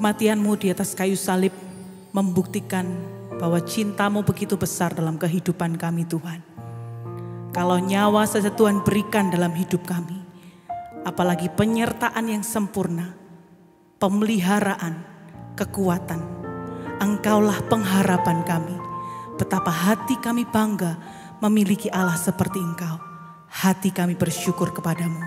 Kematian-Mu di atas kayu salib membuktikan bahwa cinta-Mu begitu besar dalam kehidupan kami Tuhan. Kalau nyawa saja Tuhan berikan dalam hidup kami, apalagi penyertaan yang sempurna, pemeliharaan, kekuatan. Engkaulah pengharapan kami. Betapa hati kami bangga memiliki Allah seperti Engkau. Hati kami bersyukur kepadamu.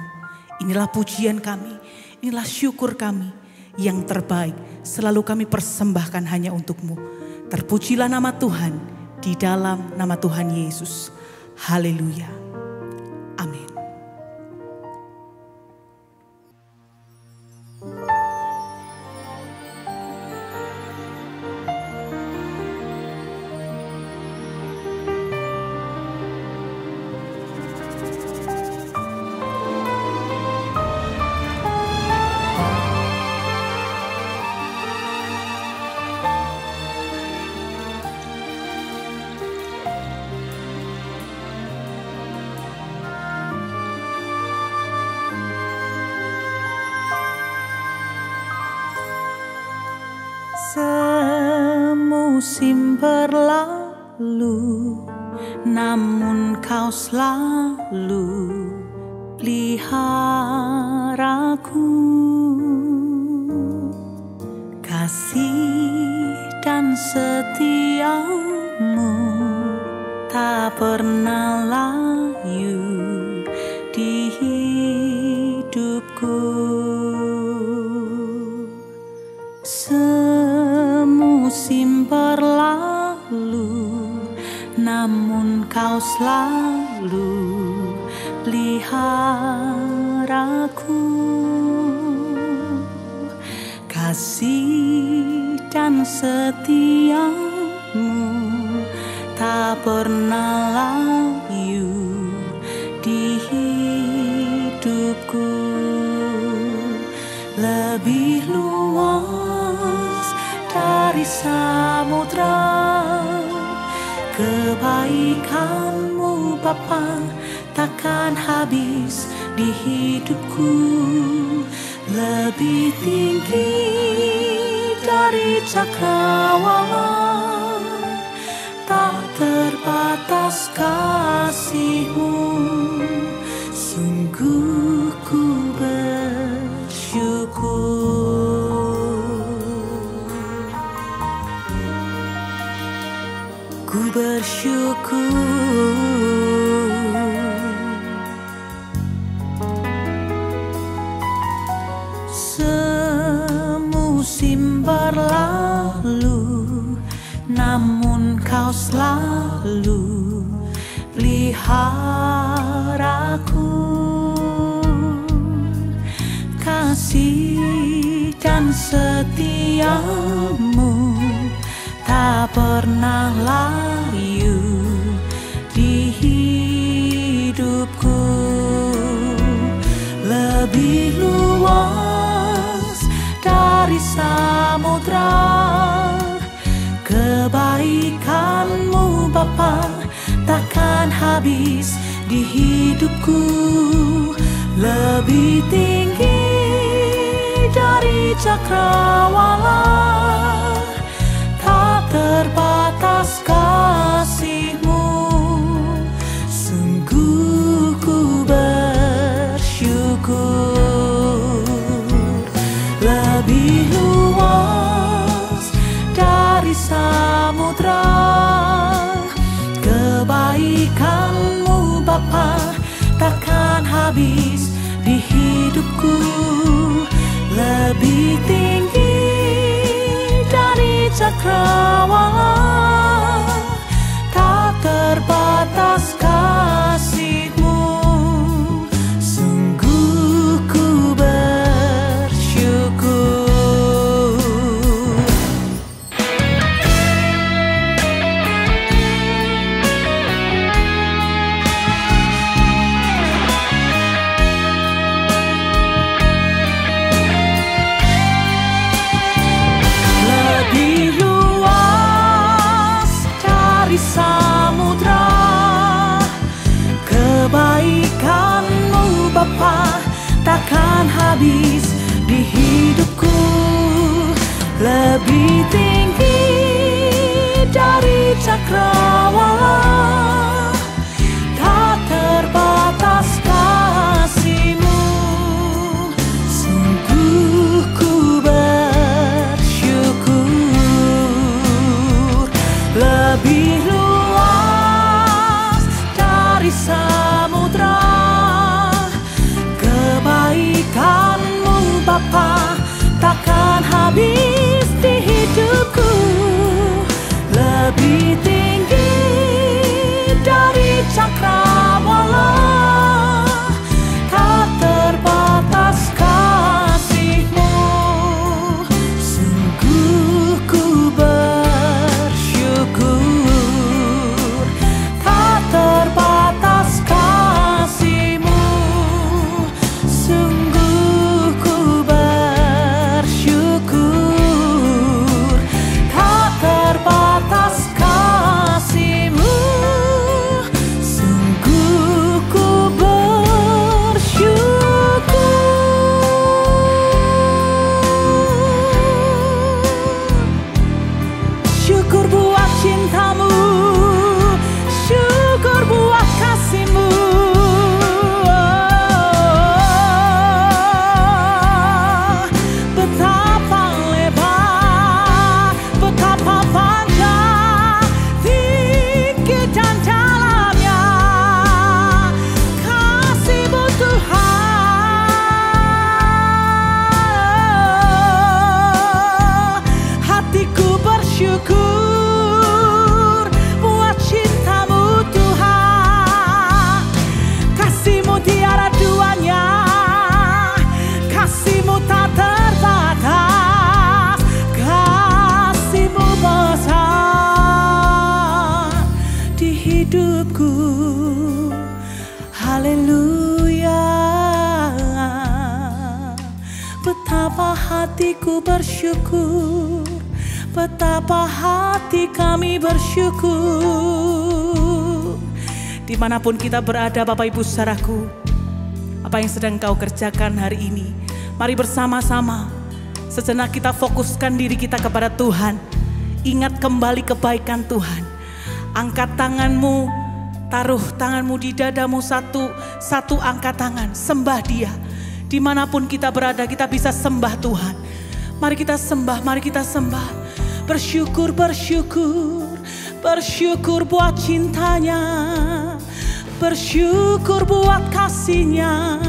Inilah pujian kami, inilah syukur kami yang terbaik. Selalu kami persembahkan hanya untuk-Mu. Terpujilah nama Tuhan di dalam nama Tuhan Yesus. Haleluya. Amin. Semusim berlalu, namun Kau selalu peliharaku. Kasih dan setia-Mu tak pernah layu di hidupku. Semusim berlalu, namun Kau selalu peliharaku. Kasih dan setia-Mu tak pernah layu di hidupku. Lebih luas dari samudra, kebaikan-Mu Bapa takkan habis di hidupku. Lebih tinggi dari cakrawala, tak terbatas kasih-Mu. Sungguh ku bersyukur. Semusim berlalu, namun Kau selalu peliharaku. Kasih dan setia-Mu tak pernah layu di hidupku. Lebih luas dari samudra, kebaikan-Mu Bapa takkan habis di hidupku. Lebih tinggi dari cakrawala, tak terbatas kasih-Mu. Sungguh ku bersyukur. Lebih luas dari samudra, kebaikan-Mu Bapa takkan habis di hidupku. Lebih tinggi dari cakrawala, tak terbatas kasih-Mu. Sungguh ku bersyukur. Samudra, kebaikan-Mu Bapa takkan habis di hidupku. cakrawala, tak terbatas kasih-Mu. Sungguh ku bersyukur, lebih luas dari samudra kebaikan-Mu Bapa, takkan habis di hidupku. Lebih tinggi dari cakrawala, tak terbatas kasih-Mu. Sungguh ku bersyukur, tak terbatas kasih-Mu. Sungguh ku bersyukur, tak terbatas kasih-Mu. Sungguh ku bersyukur. Syukur buat cinta-Mu, syukur buat kasih-Mu. Betapa lebar, betapa panjang, tinggi dan dalamnya kasih-Mu Tuhan. Hatiku bersyukur buat cinta-Mu Tuhan. Kasih-Mu tiada duanya, kasih-Mu tak terbatas, kasih-Mu besar di hidupku. Haleluya. Betapa hatiku bersyukur, betapa hati kami bersyukur. Dimanapun kita berada Bapak Ibu saudaraku, apa yang sedang kau kerjakan hari ini, mari bersama-sama sejenak kita fokuskan diri kita kepada Tuhan. Ingat kembali kebaikan Tuhan. Angkat tanganmu, taruh tanganmu di dadamu, satu angkat tangan, sembah Dia. Dimanapun kita berada, kita bisa sembah Tuhan. Mari kita sembah, mari kita sembah. Bersyukur, bersyukur, bersyukur buat cintanya, bersyukur buat kasih-Nya,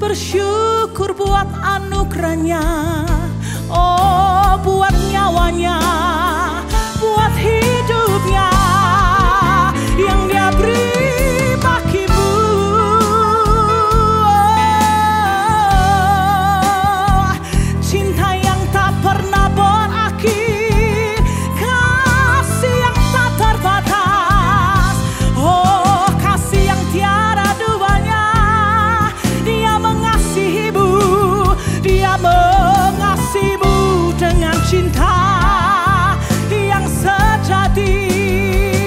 bersyukur buat anugerahnya, oh buat nyawanya, buat hidupnya yang Dia beri bagimu. Cinta yang tak pernah berakhir, kasih yang tak terbatas, oh kasih yang tiada duanya. Dia mengasihimu, Dia mengasihimu dengan cinta yang sejati.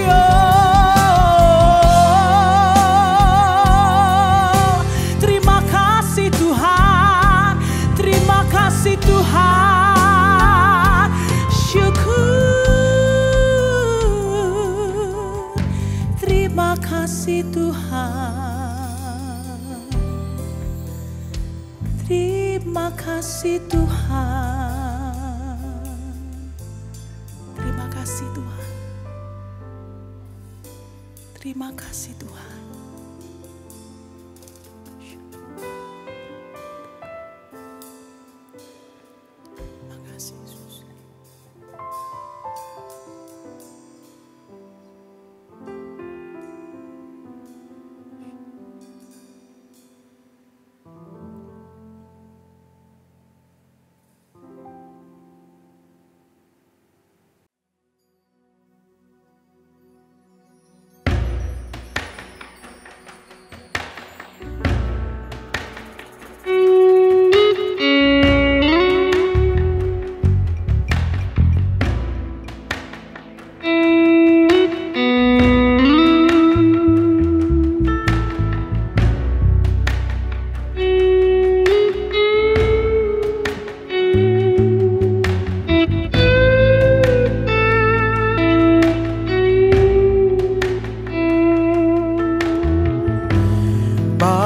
Oh, terima kasih Tuhan, terima kasih Tuhan. Syukur, terima kasih Tuhan, terima kasih Tuhan, terima kasih Tuhan, terima kasih Tuhan. Terima kasih Yesus.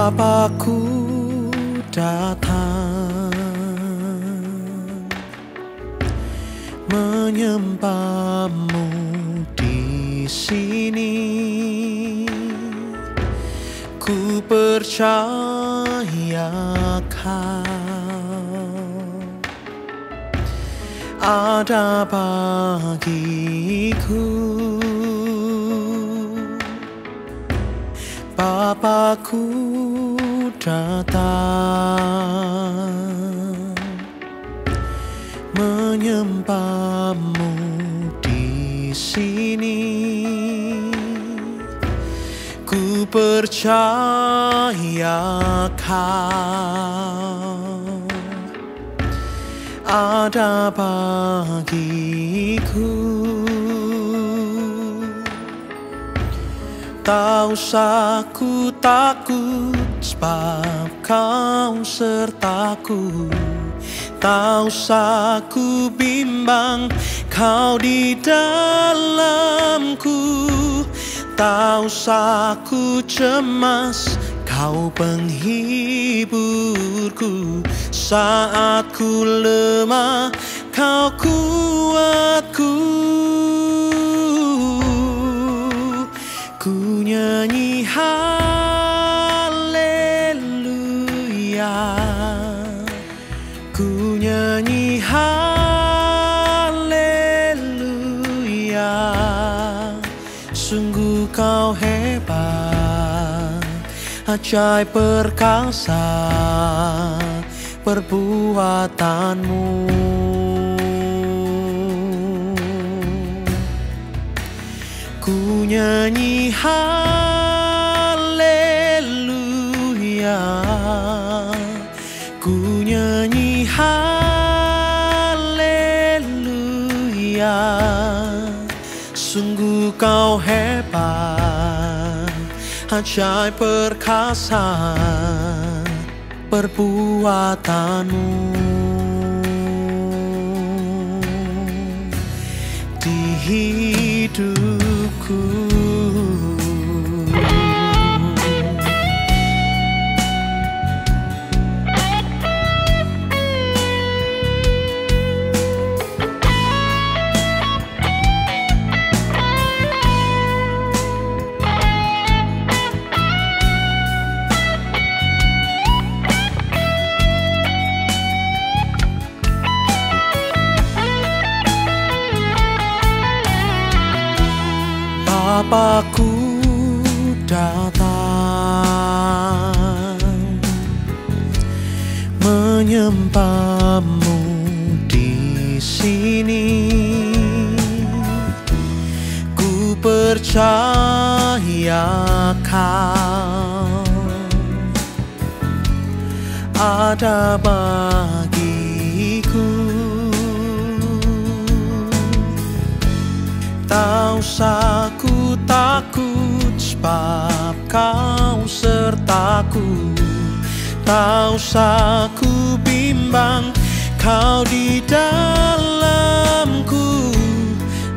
Bapakku datang menyembahmu di sini. Ku percaya Kau ada bagiku. Bapakku datang menyembahmu di sini. Ku percaya Kau ada bagiku. Tak usah ku takut sebab Kau sertaku. Tak usah ku bimbang, Kau di dalamku. Tak usah ku cemas, Kau penghiburku. Saat ku lemah, Kau kuatku. Ku nyanyi haleluya, ku nyanyi haleluya. Sungguh Kau hebat, ajaib perkasa perbuatanmu. Ku nyanyi haleluya, ku nyanyi haleluya. Sungguh Kau hebat, ajaib perkasa perbuatanmu. Di hidupku Bapakku datang menyembahmu di sini. Ku percaya Kau ada bagiku. Tak usah ku takut sebab Kau sertaku. Tak usah ku bimbang, Kau di dalamku.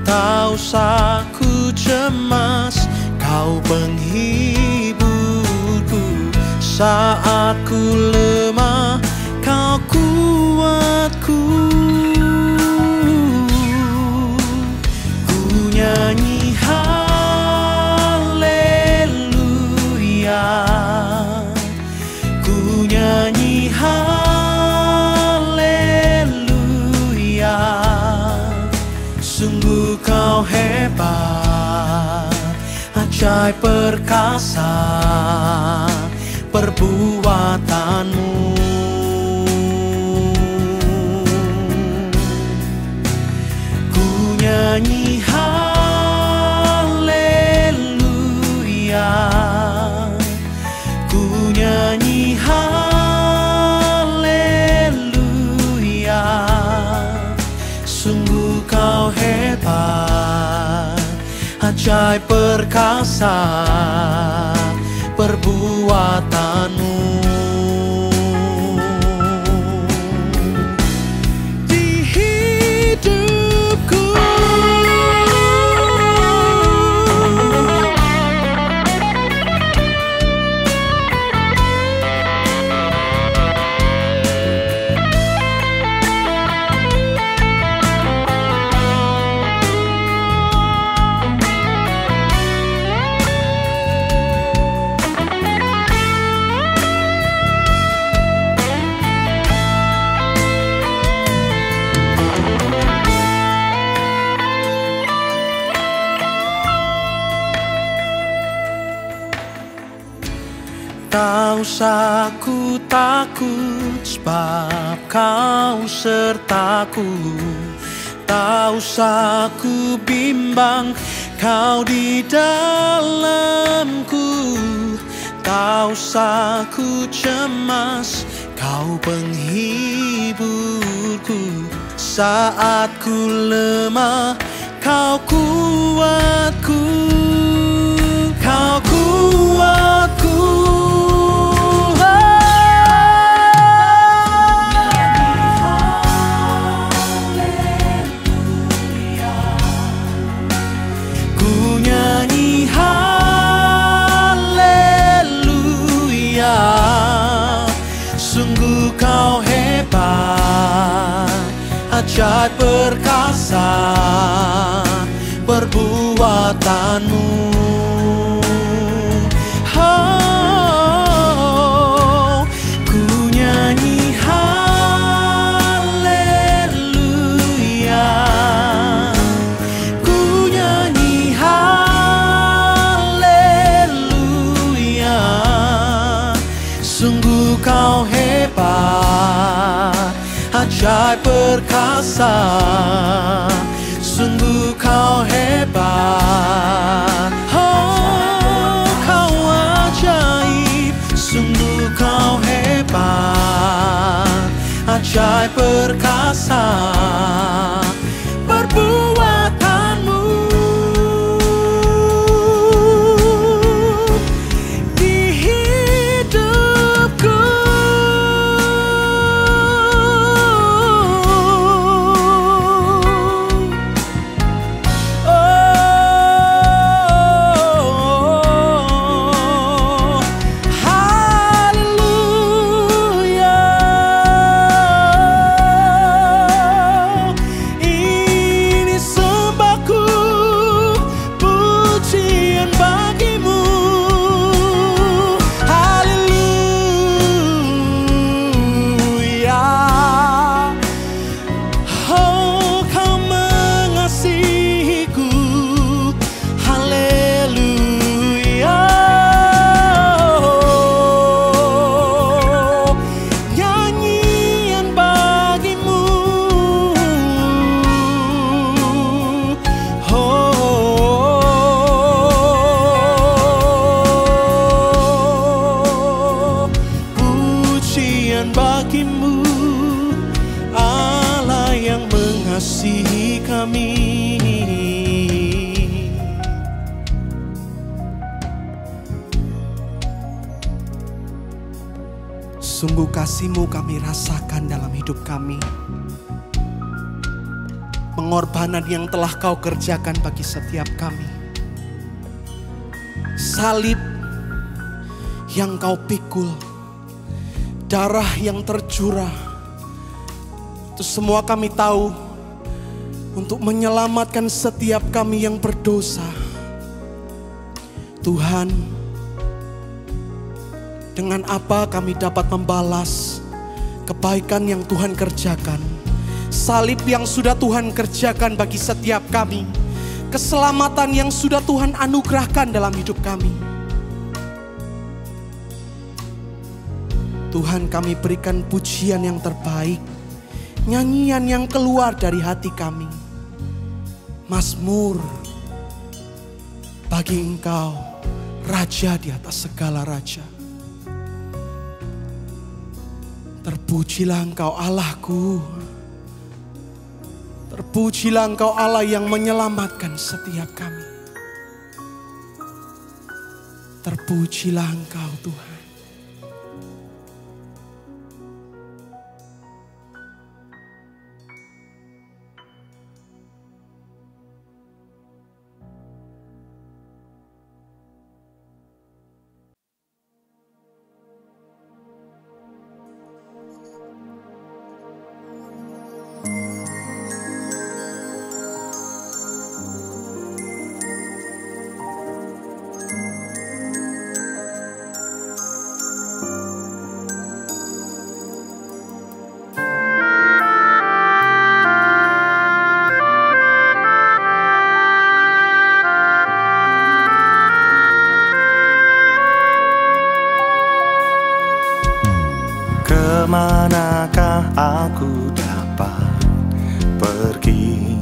Tak usah ku cemas, Kau penghiburku. Saat ku lemah, Kau kuatku. Nyanyi haleluya, ku nyanyi haleluya. Sungguh Kau hebat, ajaib perkasa perbuatanmu. Ku nyanyi haleluya, ku nyanyi haleluya. Sungguh Kau hebat, ajaib perkasa perbuatanmu. Di hidupku Tak usah ku takut sebab kau sertaku. Tak usah ku bimbang, kau di dalamku. Tak usah ku cemas, kau penghiburku. Saat ku lemah, kau kuatku. Kau kuatku. Sungguh kau hebat, ajaib perkasa perbuatanmu. Oh, ku nyanyi haleluya, ku nyanyi haleluya. Sungguh kau hebat, ajaib perkasa. Sungguh kau hebat, oh kau ajaib. Sungguh kau hebat, ajaib perkasa perbuatanmu. Bagimu, Allah yang mengasihi kami. Sungguh kasih-Mu kami rasakan dalam hidup kami. Pengorbanan yang telah Kau kerjakan bagi setiap kami. Salib yang Kau pikul, darah yang tercurah, itu semua kami tahu untuk menyelamatkan setiap kami yang berdosa. Tuhan, dengan apa kami dapat membalas kebaikan yang Tuhan kerjakan? Salib yang sudah Tuhan kerjakan bagi setiap kami, keselamatan yang sudah Tuhan anugerahkan dalam hidup kami. Tuhan, kami berikan pujian yang terbaik, nyanyian yang keluar dari hati kami. Mazmur bagi Engkau, Raja di atas segala raja. Terpujilah Engkau Allahku. Terpujilah Engkau Allah yang menyelamatkan setiap kami. Terpujilah Engkau Tuhan. Kemanakah aku dapat pergi,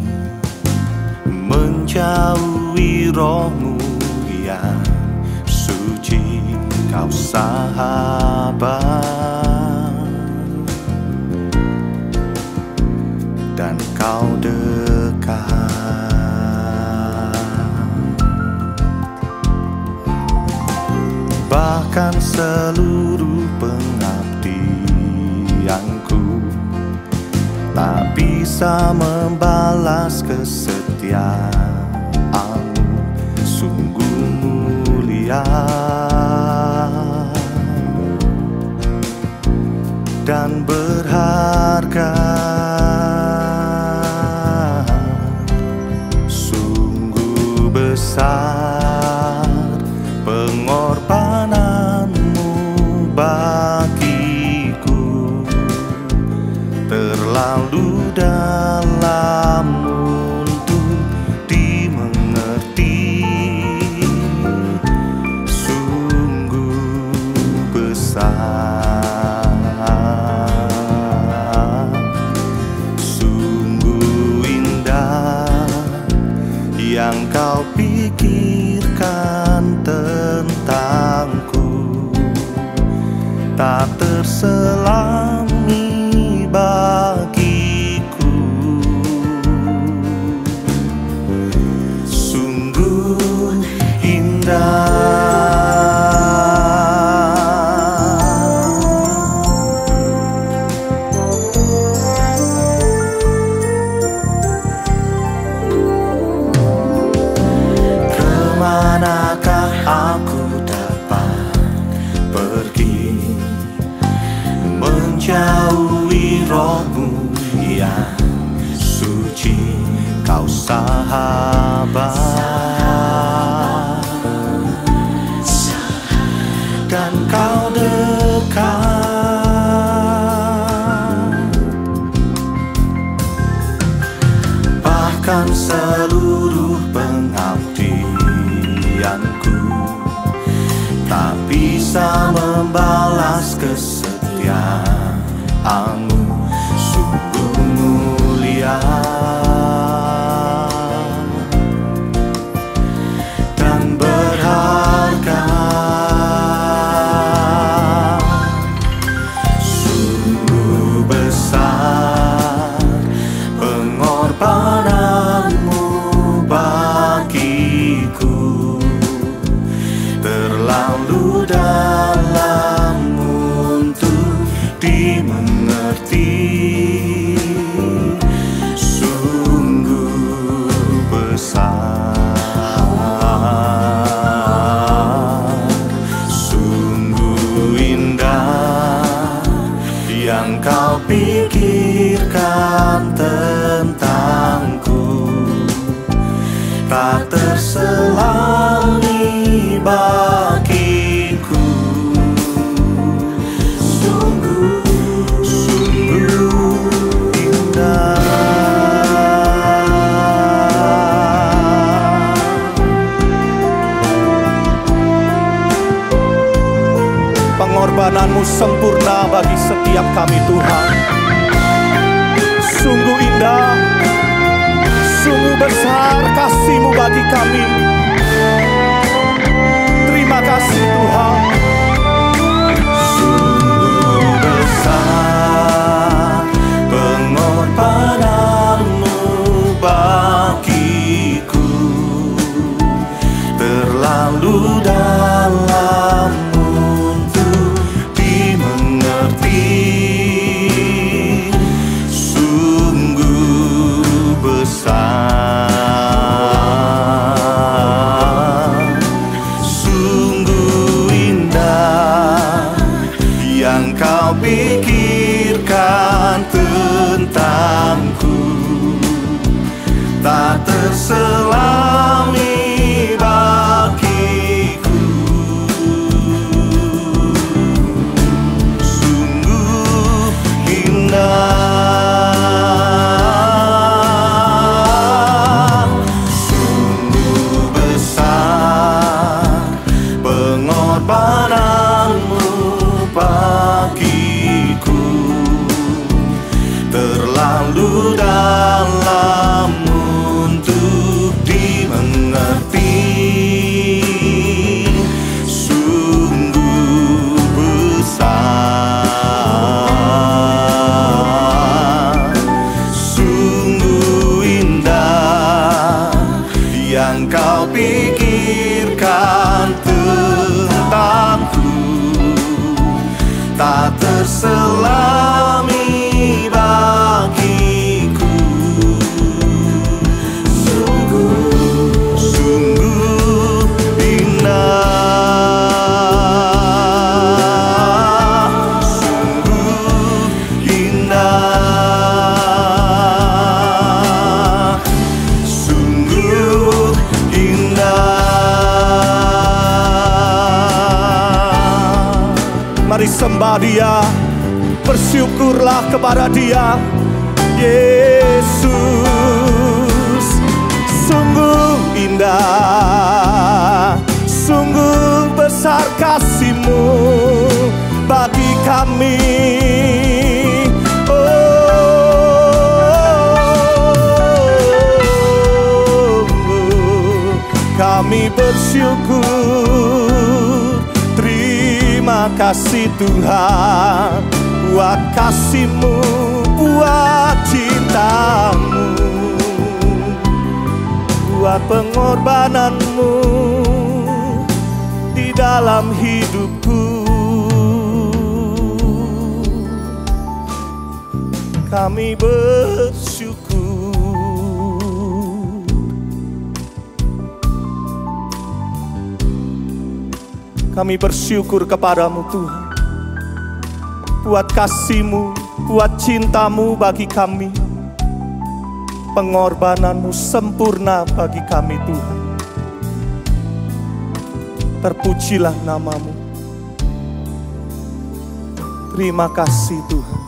menjauhi rohmu yang suci, kau sahabat, dan kau dekat. Bahkan seluruh pengabdianku tak bisa membalas kesetiaanmu, sungguh mulia dan berharga. Sungguh besar pengorbananmu bagiku, terlalu dalam untuk dimengerti. Sungguh besar, sungguh indah yang kau pikirkan tentangku, tak terselami bagiku. Sungguh indah. Kemanakah aku dapat pergi, menjauhi rohmu yang suci, kau sahabat, dan kau dekat. Bahkan seluruh pengabdianku tak bisa membalas kesetiaanmu, sungguh mulia dan berharga. Sungguh besar pengorbananmu bagiku, terlalu dalam untuk dimengerti. Sungguh besar, sungguh indah yang kau pikirkan tentangku, tak terselami bagiku. Sungguh, sungguh indah. Pengorbananmu sempurna bagi setiap kami, Tuhan. Sungguh indah, sungguh besar kasih-Mu bagi kami. Terima kasih Tuhan. Sungguh besar pengorbananmu bagiku, terlalu dalam untuk dimengerti. Sungguh besar, sungguh indah yang kau pikirkan tentangku, tak terselami bagiku. Sungguh indah, sungguh besar pengorbananmu bagiku, Mari sembah Dia, bersyukurlah kepada Dia. Yesus, sungguh indah, sungguh besar kasih-Mu bagi kami. Kami bersyukur, terima kasih Tuhan, buat kasih-Mu, buat cinta-Mu, buat pengorbanan-Mu di dalam hidupku. Kami bersyukur. Kami bersyukur kepadamu Tuhan, buat kasih-Mu, buat cinta-Mu bagi kami. Pengorbanan-Mu sempurna bagi kami Tuhan. Terpujilah nama-Mu. Terima kasih Tuhan.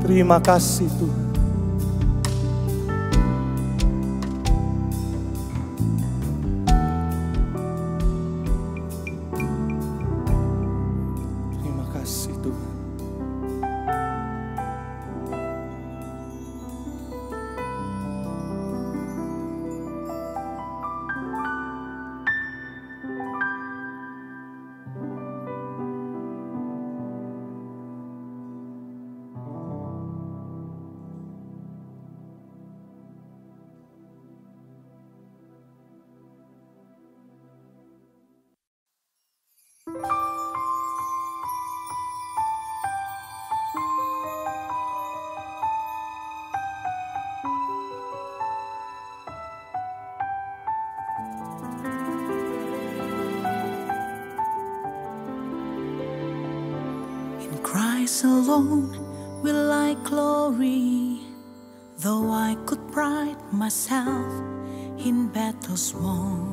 Terima kasih Tuhan. Christ alone will I glory, though I could pride myself in battles won.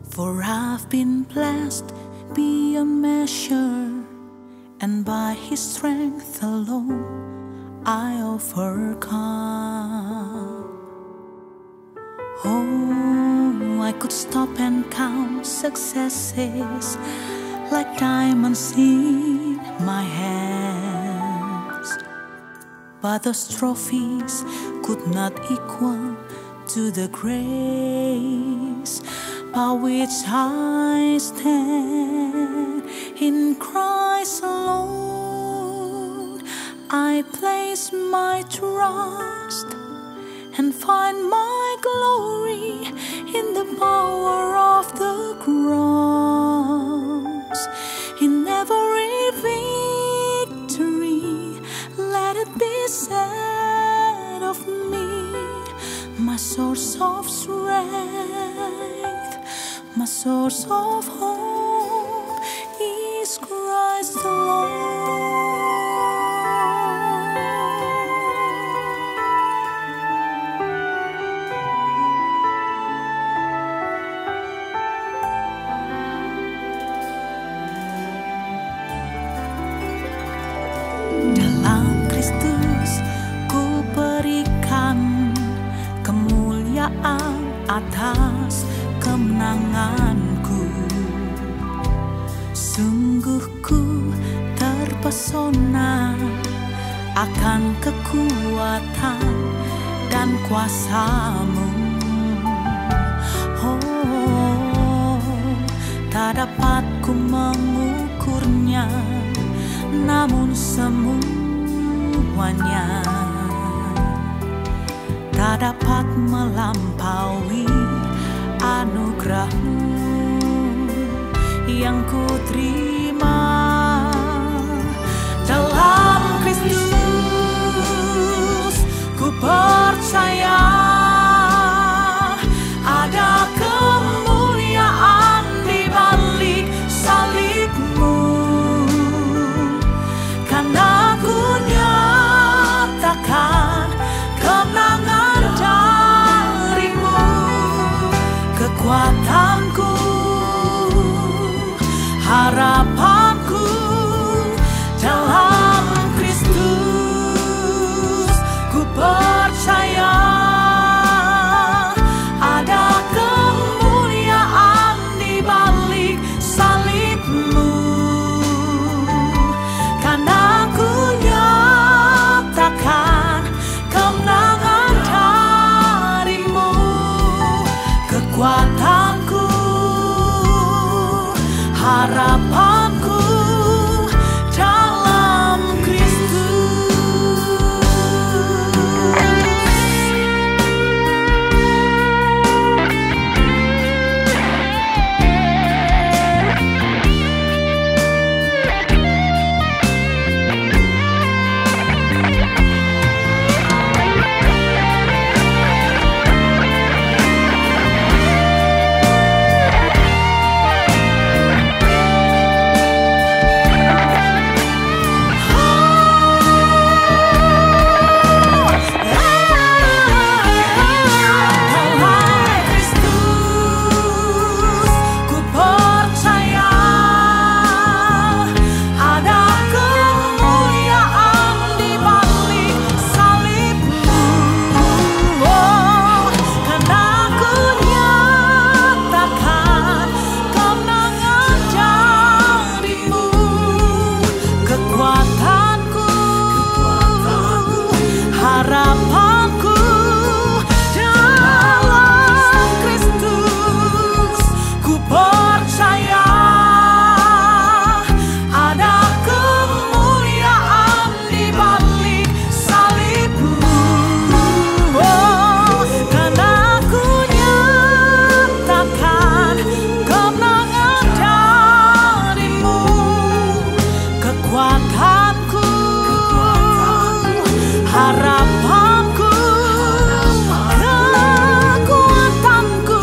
For I've been blessed beyond measure, and by His strength alone I overcome. Oh, I could stop and count successes like diamonds in my hands, but those trophies could not equal to the grace by which I stand. In Christ alone I place my trust and find my glory in the power of the cross. In every victory, let it be said of me, my source of strength, my source of hope is Christ alone. Atas kemenanganku, sungguh ku terpesona akan kekuatan dan kuasa-Mu. Oh, tak dapat ku mengukurnya, namun semuanya tak dapat melampaui anugerah-Mu yang ku terima dalam Kristus. Ku percaya ada kemuliaan di balik salib-Mu, karena ku nyatakan kemenangan darimu. Kekuatanku harapanku dalam Kristus. Ku percaya ada kemuliaan di balik salibmu, karena ku nyatakan kemenangan darimu. Kekuatanku, harapanku dalam Kristus. Harapanku dalam Kristus. Ku percaya ada kemuliaan di balik salibmu, karena ku nyatakan kemenangan darimu. Kekuatanku, harapanku, kekuatanku,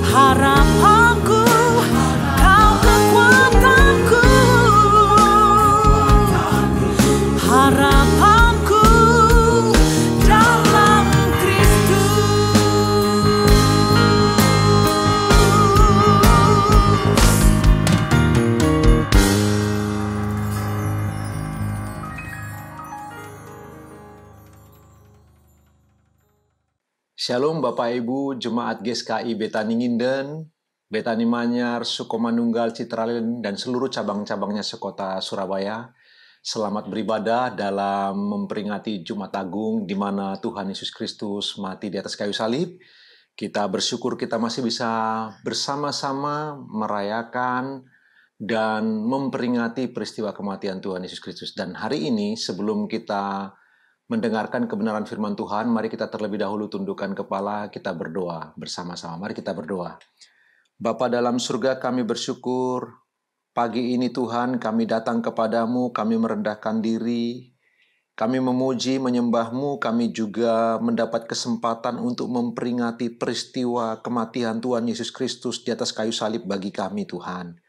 harapanku, kau kekuatanku, harapanku dalam Kristus. Shalom Bapak Ibu Jemaat GSKI Betani Nginden, Betani Manyar, Sukomanunggal, Citralen, dan seluruh cabang-cabangnya sekota Surabaya. Selamat beribadah dalam memperingati Jumat Agung di mana Tuhan Yesus Kristus mati di atas kayu salib. Kita bersyukur kita masih bisa bersama-sama merayakan dan memperingati peristiwa kematian Tuhan Yesus Kristus. Dan hari ini sebelum kita mendengarkan kebenaran firman Tuhan, mari kita terlebih dahulu tundukkan kepala, kita berdoa bersama-sama. Mari kita berdoa. Bapa dalam surga, kami bersyukur pagi ini Tuhan kami datang kepadamu, kami merendahkan diri, kami memuji, menyembah-Mu, kami juga mendapat kesempatan untuk memperingati peristiwa kematian Tuhan Yesus Kristus di atas kayu salib bagi kami Tuhan.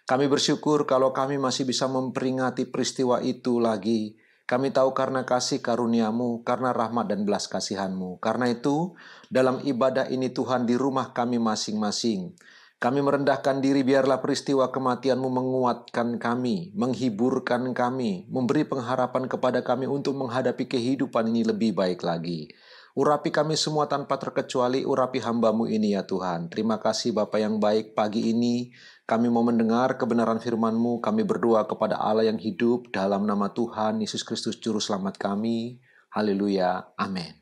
Kami bersyukur kalau kami masih bisa memperingati peristiwa itu lagi. Kami tahu karena kasih karunia-Mu, karena rahmat dan belas kasihan-Mu. Karena itu, dalam ibadah ini Tuhan di rumah kami masing-masing, kami merendahkan diri biarlah peristiwa kematian-Mu menguatkan kami, menghiburkan kami, memberi pengharapan kepada kami untuk menghadapi kehidupan ini lebih baik lagi. Urapi kami semua tanpa terkecuali, urapi hamba-Mu ini ya Tuhan. Terima kasih Bapa yang baik, pagi ini kami mau mendengar kebenaran firman-Mu, kami berdoa kepada Allah yang hidup dalam nama Tuhan Yesus Kristus Juru Selamat kami. Haleluya. Amin.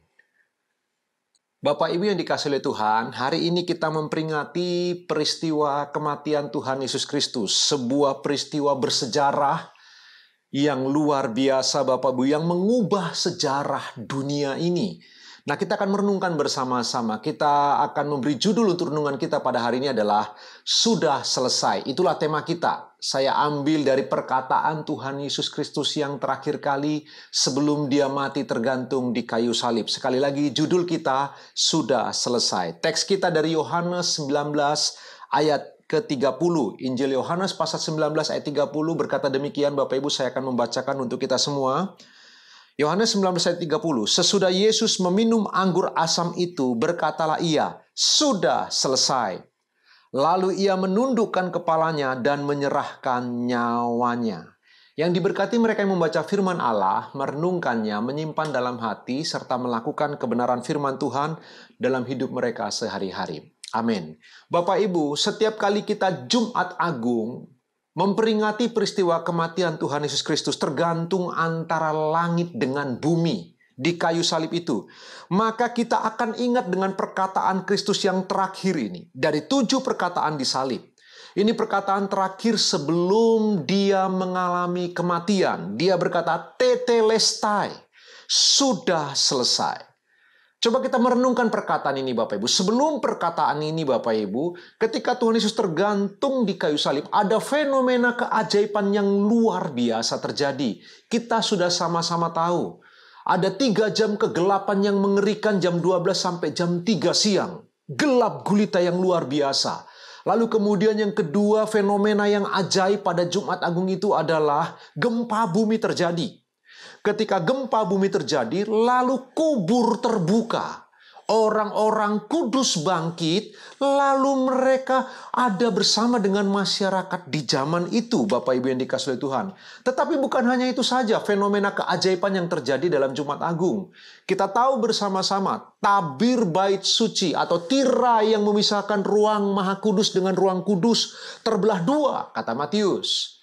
Bapak Ibu yang dikasihi oleh Tuhan, hari ini kita memperingati peristiwa kematian Tuhan Yesus Kristus. Sebuah peristiwa bersejarah yang luar biasa Bapak Ibu, yang mengubah sejarah dunia ini. Nah, kita akan merenungkan bersama-sama. Kita akan memberi judul untuk renungan kita pada hari ini adalah Sudah Selesai. Itulah tema kita. Saya ambil dari perkataan Tuhan Yesus Kristus yang terakhir kali sebelum Dia mati tergantung di kayu salib. Sekali lagi judul kita Sudah Selesai. Teks kita dari Yohanes 19 ayat ke-30. Injil Yohanes pasal 19 ayat 30 berkata demikian. Bapak Ibu, saya akan membacakan untuk kita semua. Yohanes 19 ayat 30, sesudah Yesus meminum anggur asam itu, berkatalah ia, sudah selesai. Lalu ia menundukkan kepalanya dan menyerahkan nyawanya. Yang diberkati mereka yang membaca firman Allah, merenungkannya, menyimpan dalam hati, serta melakukan kebenaran firman Tuhan dalam hidup mereka sehari-hari. Amin. Bapak Ibu, setiap kali kita Jumat Agung memperingati peristiwa kematian Tuhan Yesus Kristus, tergantung antara langit dengan bumi di kayu salib itu, maka kita akan ingat dengan perkataan Kristus yang terakhir ini. Dari 7 perkataan di salib, ini perkataan terakhir sebelum dia mengalami kematian. Dia berkata, tetelestai, sudah selesai. Coba kita merenungkan perkataan ini Bapak Ibu. Sebelum perkataan ini Bapak Ibu, ketika Tuhan Yesus tergantung di kayu salib, ada fenomena keajaiban yang luar biasa terjadi. Kita sudah sama-sama tahu. Ada 3 jam kegelapan yang mengerikan, jam 12 sampai jam 3 siang. Gelap gulita yang luar biasa. Lalu kemudian yang kedua, fenomena yang ajaib pada Jumat Agung itu adalah gempa bumi terjadi. Ketika gempa bumi terjadi, lalu kubur terbuka. Orang-orang kudus bangkit, lalu mereka ada bersama dengan masyarakat di zaman itu, Bapak Ibu yang dikasihi Tuhan. Tetapi bukan hanya itu saja, fenomena keajaiban yang terjadi dalam Jumat Agung. Kita tahu bersama-sama, tabir bait suci atau tirai yang memisahkan ruang Maha Kudus dengan ruang kudus terbelah 2, kata Matius.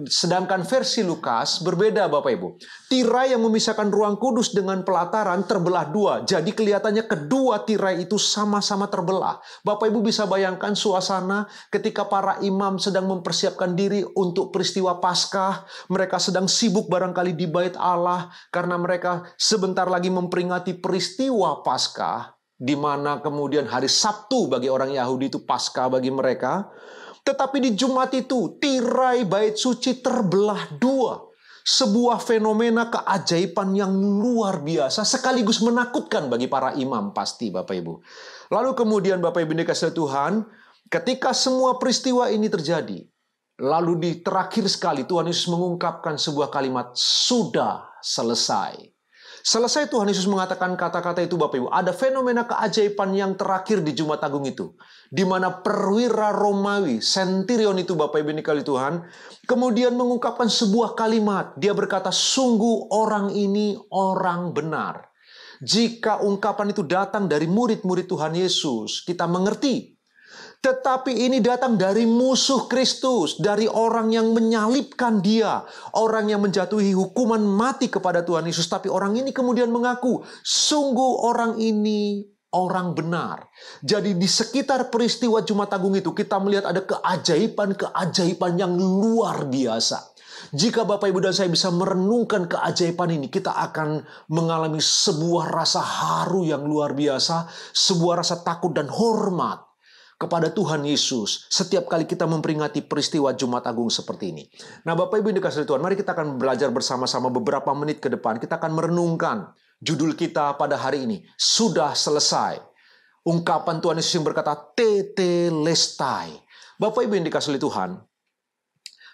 Sedangkan versi Lukas berbeda Bapak Ibu. Tirai yang memisahkan ruang kudus dengan pelataran terbelah 2. Jadi kelihatannya kedua tirai itu sama-sama terbelah. Bapak Ibu bisa bayangkan suasana ketika para imam sedang mempersiapkan diri untuk peristiwa Paskah. Mereka sedang sibuk barangkali di bait Allah karena mereka sebentar lagi memperingati peristiwa Paskah, di mana kemudian hari Sabtu bagi orang Yahudi itu Paskah bagi mereka. Tetapi di Jumat itu, tirai bait suci terbelah 2. Sebuah fenomena keajaiban yang luar biasa, sekaligus menakutkan bagi para imam pasti Bapak Ibu. Lalu kemudian Bapak Ibu dikasihi Tuhan, ketika semua peristiwa ini terjadi, lalu di terakhir sekali Tuhan Yesus mengungkapkan sebuah kalimat, sudah selesai. Selesai Tuhan Yesus mengatakan kata-kata itu Bapak Ibu. Ada fenomena keajaiban yang terakhir di Jumat Agung itu. Di mana perwira Romawi, centurion itu Bapak Ibu dikasihi Tuhan. Kemudian mengungkapkan sebuah kalimat. Dia berkata, sungguh orang ini orang benar. Jika ungkapan itu datang dari murid-murid Tuhan Yesus, kita mengerti. Tetapi ini datang dari musuh Kristus, dari orang yang menyalibkan dia, orang yang menjatuhi hukuman mati kepada Tuhan Yesus. Tapi orang ini kemudian mengaku, sungguh orang ini orang benar. Jadi di sekitar peristiwa Jumat Agung itu kita melihat ada keajaiban-keajaiban yang luar biasa. Jika Bapak Ibu dan saya bisa merenungkan keajaiban ini, kita akan mengalami sebuah rasa haru yang luar biasa, sebuah rasa takut dan hormat kepada Tuhan Yesus setiap kali kita memperingati peristiwa Jumat Agung seperti ini. Nah Bapak Ibu yang dikasihi Tuhan, mari kita akan belajar bersama-sama beberapa menit ke depan. Kita akan merenungkan judul kita pada hari ini, sudah selesai. Ungkapan Tuhan Yesus yang berkata, tetelestai. Bapak Ibu yang dikasihi Tuhan,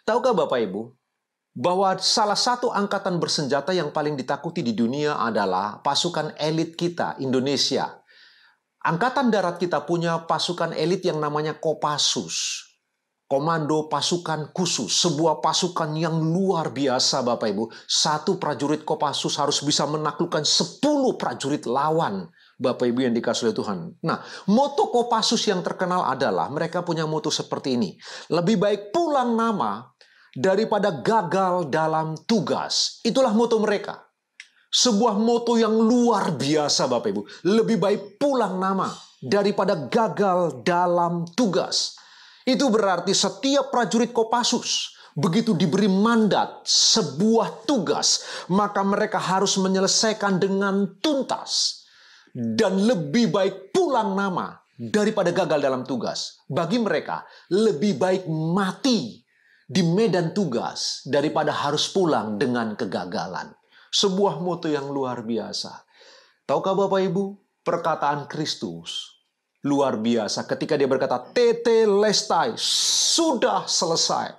tahukah Bapak Ibu bahwa salah satu angkatan bersenjata yang paling ditakuti di dunia adalah pasukan elit kita, Indonesia. Angkatan darat kita punya pasukan elit yang namanya Kopassus. Komando Pasukan Khusus. Sebuah pasukan yang luar biasa Bapak Ibu. 1 prajurit Kopassus harus bisa menaklukkan 10 prajurit lawan. Bapak Ibu yang dikasihi Tuhan. Nah, moto Kopassus yang terkenal adalah mereka punya moto seperti ini. Lebih baik pulang nama daripada gagal dalam tugas. Itulah moto mereka. Sebuah moto yang luar biasa Bapak Ibu. Lebih baik pulang nama daripada gagal dalam tugas. Itu berarti setiap prajurit Kopassus begitu diberi mandat sebuah tugas, maka mereka harus menyelesaikan dengan tuntas. Dan lebih baik pulang nama daripada gagal dalam tugas. Bagi mereka lebih baik mati di medan tugas daripada harus pulang dengan kegagalan. Sebuah moto yang luar biasa. Tahukah Bapak Ibu, perkataan Kristus luar biasa ketika dia berkata, tetelestai, sudah selesai.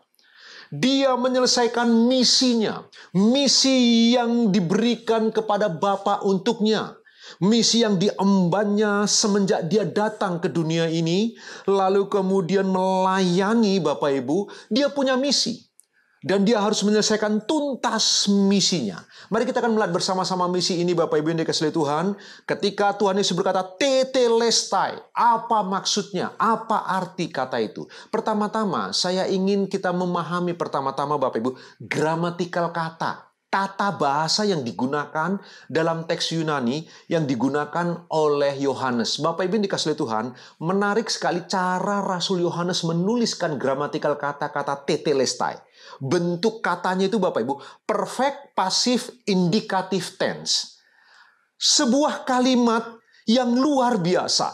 Dia menyelesaikan misinya, misi yang diberikan kepada Bapa untuknya. Misi yang diembannya semenjak dia datang ke dunia ini, lalu kemudian melayani Bapak Ibu, dia punya misi. Dan dia harus menyelesaikan tuntas misinya. Mari kita akan melihat bersama-sama misi ini Bapak Ibu yang dikasihi Tuhan. Ketika Tuhan Yesus berkata, tetelestai. Apa maksudnya? Apa arti kata itu? Pertama-tama, saya ingin kita memahami pertama-tama Bapak Ibu, gramatikal kata. Tata bahasa yang digunakan dalam teks Yunani yang digunakan oleh Yohanes. Bapak Ibu yang dikasihi Tuhan, menarik sekali cara Rasul Yohanes menuliskan gramatikal kata-kata tetelestai. Bentuk katanya itu Bapak Ibu, perfect passive indicative tense. Sebuah kalimat yang luar biasa.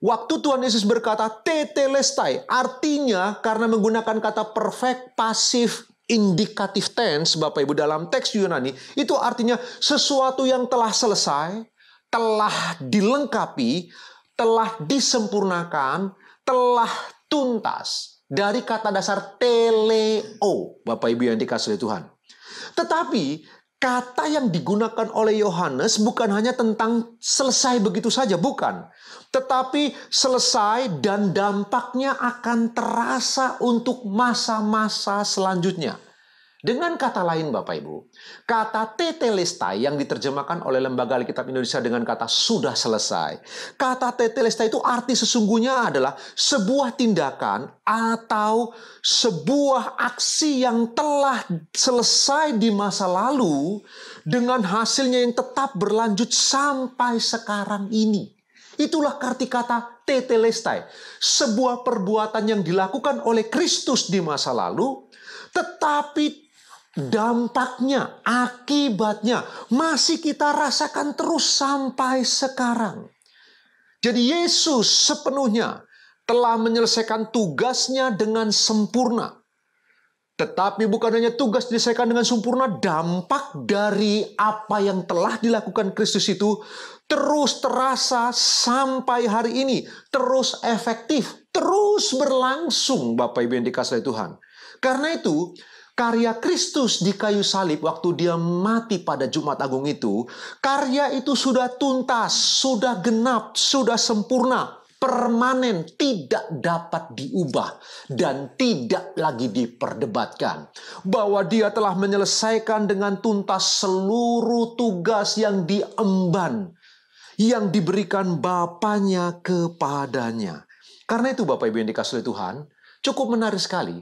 Waktu Tuhan Yesus berkata tetelestai, artinya karena menggunakan kata perfect passive indicative tense, Bapak Ibu, dalam teks Yunani, itu artinya sesuatu yang telah selesai, telah dilengkapi, telah disempurnakan, telah tuntas. Dari kata dasar teleo, Bapak Ibu yang dikasihi Tuhan. Tetapi kata yang digunakan oleh Yohanes bukan hanya tentang selesai begitu saja, bukan. Tetapi selesai dan dampaknya akan terasa untuk masa-masa selanjutnya. Dengan kata lain Bapak Ibu, kata tetelestai yang diterjemahkan oleh Lembaga Alkitab Indonesia dengan kata sudah selesai. Kata tetelestai itu arti sesungguhnya adalah sebuah tindakan atau sebuah aksi yang telah selesai di masa lalu dengan hasilnya yang tetap berlanjut sampai sekarang ini. Itulah arti kata tetelestai. Sebuah perbuatan yang dilakukan oleh Kristus di masa lalu, tetapi dampaknya, akibatnya masih kita rasakan terus sampai sekarang. Jadi Yesus sepenuhnya telah menyelesaikan tugasnya dengan sempurna. Tetapi bukan hanya tugas diselesaikan dengan sempurna, dampak dari apa yang telah dilakukan Kristus itu terus terasa sampai hari ini. Terus efektif, terus berlangsung Bapak Ibu yang dikasihi Tuhan. Karena itu, karya Kristus di kayu salib waktu dia mati pada Jumat Agung itu, karya itu sudah tuntas, sudah genap, sudah sempurna, permanen, tidak dapat diubah, dan tidak lagi diperdebatkan. Bahwa dia telah menyelesaikan dengan tuntas seluruh tugas yang diemban, yang diberikan Bapanya kepadanya. Karena itu Bapak Ibu yang dikasihi Tuhan, cukup menarik sekali.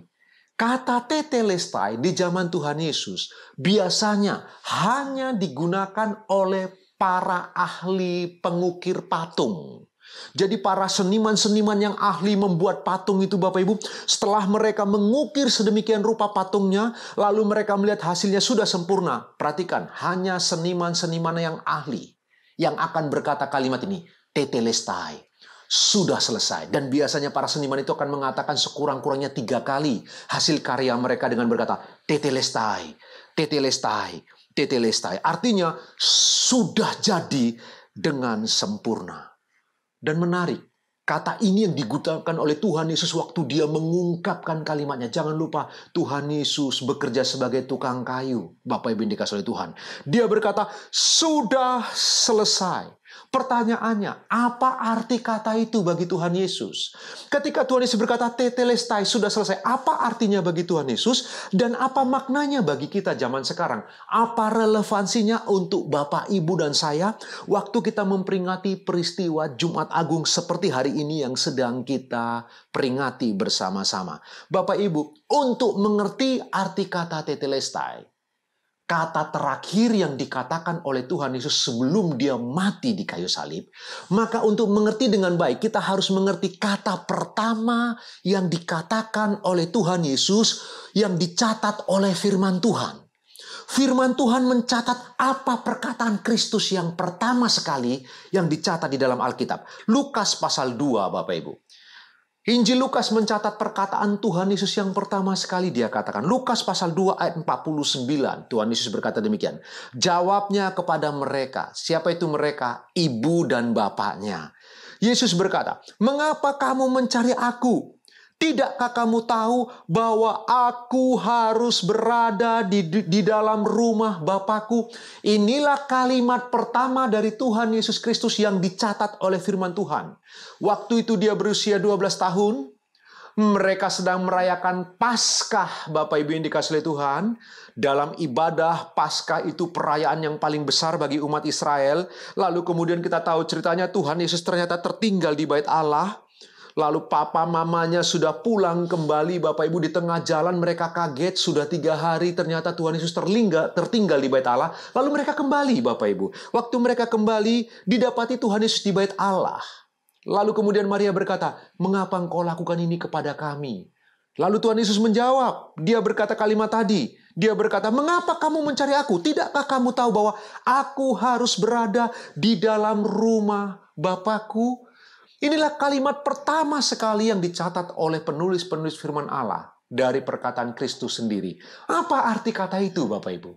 Kata tetelestai di zaman Tuhan Yesus biasanya hanya digunakan oleh para ahli pengukir patung. Jadi para seniman-seniman yang ahli membuat patung itu Bapak Ibu, setelah mereka mengukir sedemikian rupa patungnya, lalu mereka melihat hasilnya sudah sempurna. Perhatikan, hanya seniman-seniman yang ahli yang akan berkata kalimat ini, tetelestai. Sudah selesai. Dan biasanya para seniman itu akan mengatakan sekurang-kurangnya 3 kali hasil karya mereka dengan berkata tetelestai, tetelestai, tetelestai. Artinya sudah jadi dengan sempurna. Dan menarik, kata ini yang digunakan oleh Tuhan Yesus waktu dia mengungkapkan kalimatnya. Jangan lupa Tuhan Yesus bekerja sebagai tukang kayu. Bapak Ibu yang dikasihi oleh Tuhan. Dia berkata sudah selesai. Pertanyaannya, apa arti kata itu bagi Tuhan Yesus? Ketika Tuhan Yesus berkata tetelestai sudah selesai, apa artinya bagi Tuhan Yesus? Dan apa maknanya bagi kita zaman sekarang? Apa relevansinya untuk Bapak, Ibu, dan saya waktu kita memperingati peristiwa Jumat Agung seperti hari ini yang sedang kita peringati bersama-sama? Bapak, Ibu, untuk mengerti arti kata tetelestai, kata terakhir yang dikatakan oleh Tuhan Yesus sebelum dia mati di kayu salib, maka untuk mengerti dengan baik kita harus mengerti kata pertama yang dikatakan oleh Tuhan Yesus yang dicatat oleh firman Tuhan. Firman Tuhan mencatat apa perkataan Kristus yang pertama sekali yang dicatat di dalam Alkitab. Lukas pasal 2 Bapak Ibu. Injil Lukas mencatat perkataan Tuhan Yesus yang pertama sekali dia katakan. Lukas pasal 2 ayat 49. Tuhan Yesus berkata demikian. Jawabnya kepada mereka. Siapa itu mereka? Ibu dan bapaknya. Yesus berkata, mengapa kamu mencari aku? Tidakkah kamu tahu bahwa aku harus berada di dalam rumah Bapakku? Inilah kalimat pertama dari Tuhan Yesus Kristus yang dicatat oleh firman Tuhan. Waktu itu dia berusia 12 tahun. Mereka sedang merayakan Paskah, Bapak Ibu yang dikasihi Tuhan. Dalam ibadah Paskah itu perayaan yang paling besar bagi umat Israel. Lalu kemudian kita tahu ceritanya Tuhan Yesus ternyata tertinggal di bait Allah. Lalu papa mamanya sudah pulang kembali, Bapak Ibu, di tengah jalan mereka kaget, sudah 3 hari ternyata Tuhan Yesus tertinggal di bait Allah. Lalu mereka kembali, Bapak Ibu. Waktu mereka kembali, didapati Tuhan Yesus di bait Allah. Lalu kemudian Maria berkata, "Mengapa engkau lakukan ini kepada kami?" Lalu Tuhan Yesus menjawab, dia berkata kalimat tadi. Dia berkata, "Mengapa kamu mencari aku? Tidakkah kamu tahu bahwa aku harus berada di dalam rumah Bapakku?" Inilah kalimat pertama sekali yang dicatat oleh penulis-penulis firman Allah dari perkataan Kristus sendiri. Apa arti kata itu, Bapak Ibu?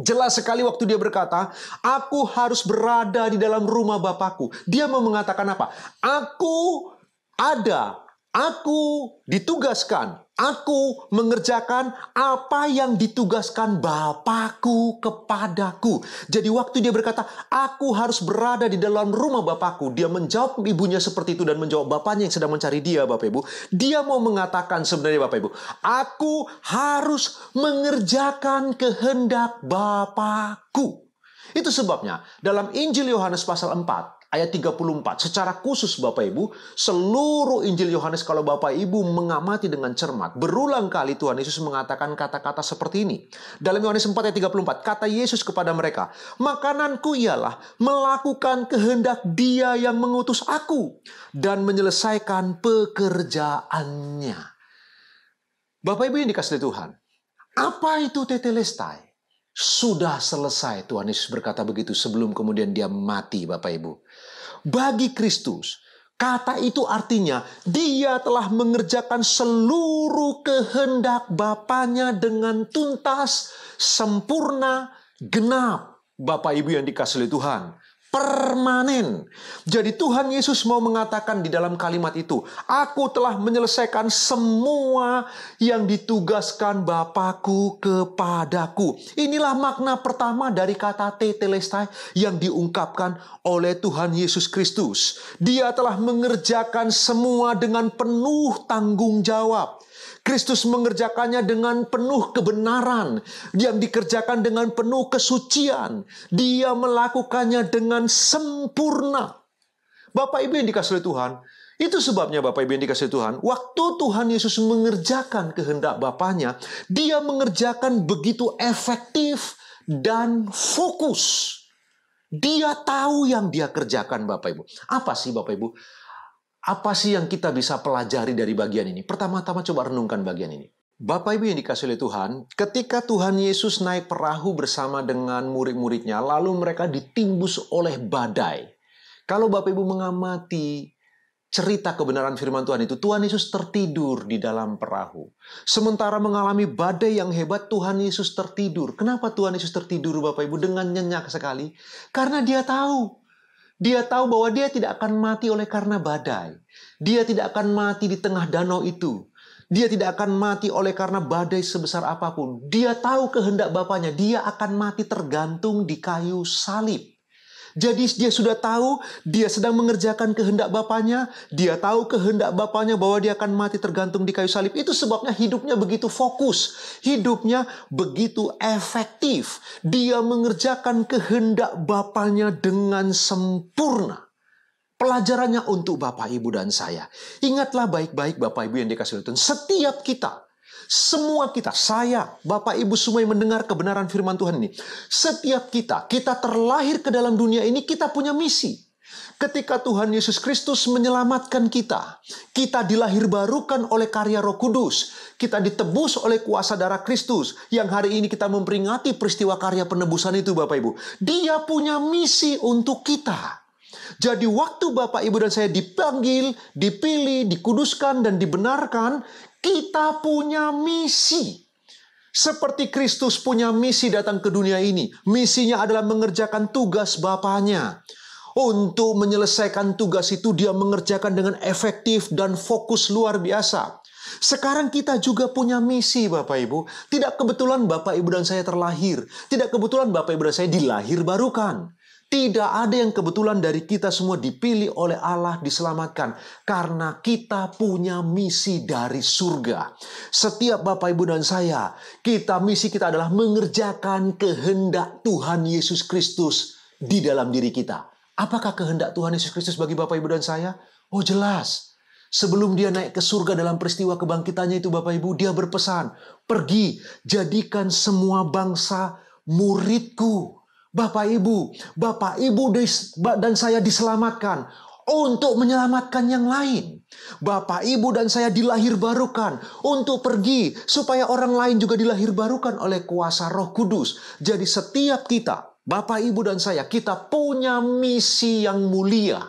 Jelas sekali waktu dia berkata, "Aku harus berada di dalam rumah Bapakku." Dia mau mengatakan apa? Aku ada, aku ditugaskan, aku mengerjakan apa yang ditugaskan Bapakku kepadaku. Jadi waktu dia berkata, "Aku harus berada di dalam rumah Bapakku," dia menjawab ibunya seperti itu dan menjawab bapaknya yang sedang mencari dia, Bapak Ibu. Dia mau mengatakan sebenarnya, Bapak Ibu, aku harus mengerjakan kehendak Bapakku. Itu sebabnya dalam Injil Yohanes pasal 4, ayat 34, secara khusus Bapak Ibu, seluruh Injil Yohanes kalau Bapak Ibu mengamati dengan cermat, berulang kali Tuhan Yesus mengatakan kata-kata seperti ini. Dalam Yohanes 4 ayat 34, kata Yesus kepada mereka, "Makananku ialah melakukan kehendak Dia yang mengutus aku dan menyelesaikan pekerjaannya." Bapak Ibu yang dikasihi Tuhan, apa itu tetelestai? Sudah selesai, Tuhan Yesus berkata begitu sebelum kemudian dia mati, Bapak Ibu. Bagi Kristus, kata itu artinya dia telah mengerjakan seluruh kehendak Bapaknya dengan tuntas, sempurna, genap. Bapak Ibu yang dikasihi Tuhan, permanen. Jadi Tuhan Yesus mau mengatakan di dalam kalimat itu, "Aku telah menyelesaikan semua yang ditugaskan Bapakku kepadaku." Inilah makna pertama dari kata tetelestai yang diungkapkan oleh Tuhan Yesus Kristus. Dia telah mengerjakan semua dengan penuh tanggung jawab. Kristus mengerjakannya dengan penuh kebenaran, yang dikerjakan dengan penuh kesucian. Dia melakukannya dengan sempurna. Bapak Ibu yang dikasihi Tuhan, itu sebabnya Bapak Ibu yang dikasihi Tuhan, waktu Tuhan Yesus mengerjakan kehendak Bapaknya, dia mengerjakan begitu efektif dan fokus. Dia tahu yang dia kerjakan, Bapak Ibu. Apa sih Bapak Ibu? Apa sih yang kita bisa pelajari dari bagian ini? Pertama-tama coba renungkan bagian ini. Bapak Ibu yang dikasihi oleh Tuhan, ketika Tuhan Yesus naik perahu bersama dengan murid-muridnya, lalu mereka ditimbus oleh badai. Kalau Bapak Ibu mengamati cerita kebenaran firman Tuhan itu, Tuhan Yesus tertidur di dalam perahu. Sementara mengalami badai yang hebat, Tuhan Yesus tertidur. Kenapa Tuhan Yesus tertidur, Bapak Ibu, dengan nyenyak sekali? Karena dia tahu. Dia tahu bahwa dia tidak akan mati oleh karena badai. Dia tidak akan mati di tengah danau itu. Dia tidak akan mati oleh karena badai sebesar apapun. Dia tahu kehendak Bapaknya. Dia akan mati tergantung di kayu salib. Jadi dia sudah tahu dia sedang mengerjakan kehendak Bapaknya. Dia tahu kehendak Bapaknya bahwa dia akan mati tergantung di kayu salib. Itu sebabnya hidupnya begitu fokus. Hidupnya begitu efektif. Dia mengerjakan kehendak Bapaknya dengan sempurna. Pelajarannya untuk Bapak, Ibu, dan saya. Ingatlah baik-baik Bapak, Ibu yang dikasihi Tuhan. Setiap kita, semua kita, saya, Bapak, Ibu semua yang mendengar kebenaran firman Tuhan ini. Setiap kita terlahir ke dalam dunia ini, kita punya misi. Ketika Tuhan Yesus Kristus menyelamatkan kita, kita dilahirbarukan oleh karya Roh Kudus. Kita ditebus oleh kuasa darah Kristus. Yang hari ini kita memperingati peristiwa karya penebusan itu, Bapak, Ibu. Dia punya misi untuk kita. Jadi waktu Bapak, Ibu, dan saya dipanggil, dipilih, dikuduskan, dan dibenarkan, kita punya misi. Seperti Kristus punya misi datang ke dunia ini. Misinya adalah mengerjakan tugas Bapaknya. Untuk menyelesaikan tugas itu dia mengerjakan dengan efektif dan fokus luar biasa. Sekarang kita juga punya misi Bapak Ibu. Tidak kebetulan Bapak Ibu dan saya terlahir. Tidak kebetulan Bapak Ibu dan saya dilahir barukan. Tidak ada yang kebetulan dari kita semua dipilih oleh Allah diselamatkan. Karena kita punya misi dari surga. Setiap Bapak Ibu dan saya, misi kita adalah mengerjakan kehendak Tuhan Yesus Kristus di dalam diri kita. Apakah kehendak Tuhan Yesus Kristus bagi Bapak Ibu dan saya? Oh jelas. Sebelum dia naik ke surga dalam peristiwa kebangkitannya itu Bapak Ibu, dia berpesan, pergi jadikan semua bangsa muridku. Bapak Ibu dan saya diselamatkan untuk menyelamatkan yang lain. Bapak Ibu dan saya dilahir barukan untuk pergi supaya orang lain juga dilahir barukan oleh kuasa Roh Kudus. Jadi setiap kita, Bapak Ibu dan saya, kita punya misi yang mulia.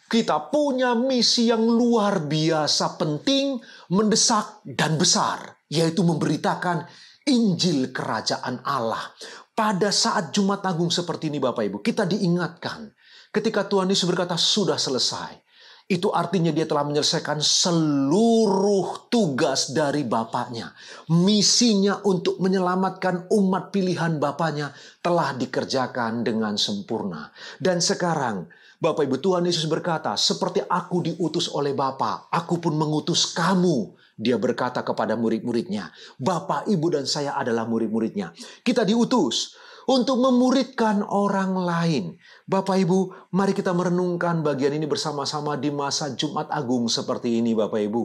Kita punya misi yang luar biasa penting, mendesak dan besar, yaitu memberitakan Injil Kerajaan Allah. Pada saat Jumat Agung seperti ini Bapak Ibu, kita diingatkan ketika Tuhan Yesus berkata sudah selesai. Itu artinya dia telah menyelesaikan seluruh tugas dari Bapaknya. Misinya untuk menyelamatkan umat pilihan Bapaknya telah dikerjakan dengan sempurna. Dan sekarang Bapak Ibu, Tuhan Yesus berkata, seperti aku diutus oleh Bapa, aku pun mengutus kamu. Dia berkata kepada murid-muridnya, Bapak, Ibu, dan saya adalah murid-muridnya. Kita diutus untuk memuridkan orang lain. Bapak, Ibu, mari kita merenungkan bagian ini bersama-sama di masa Jumat Agung seperti ini, Bapak, Ibu.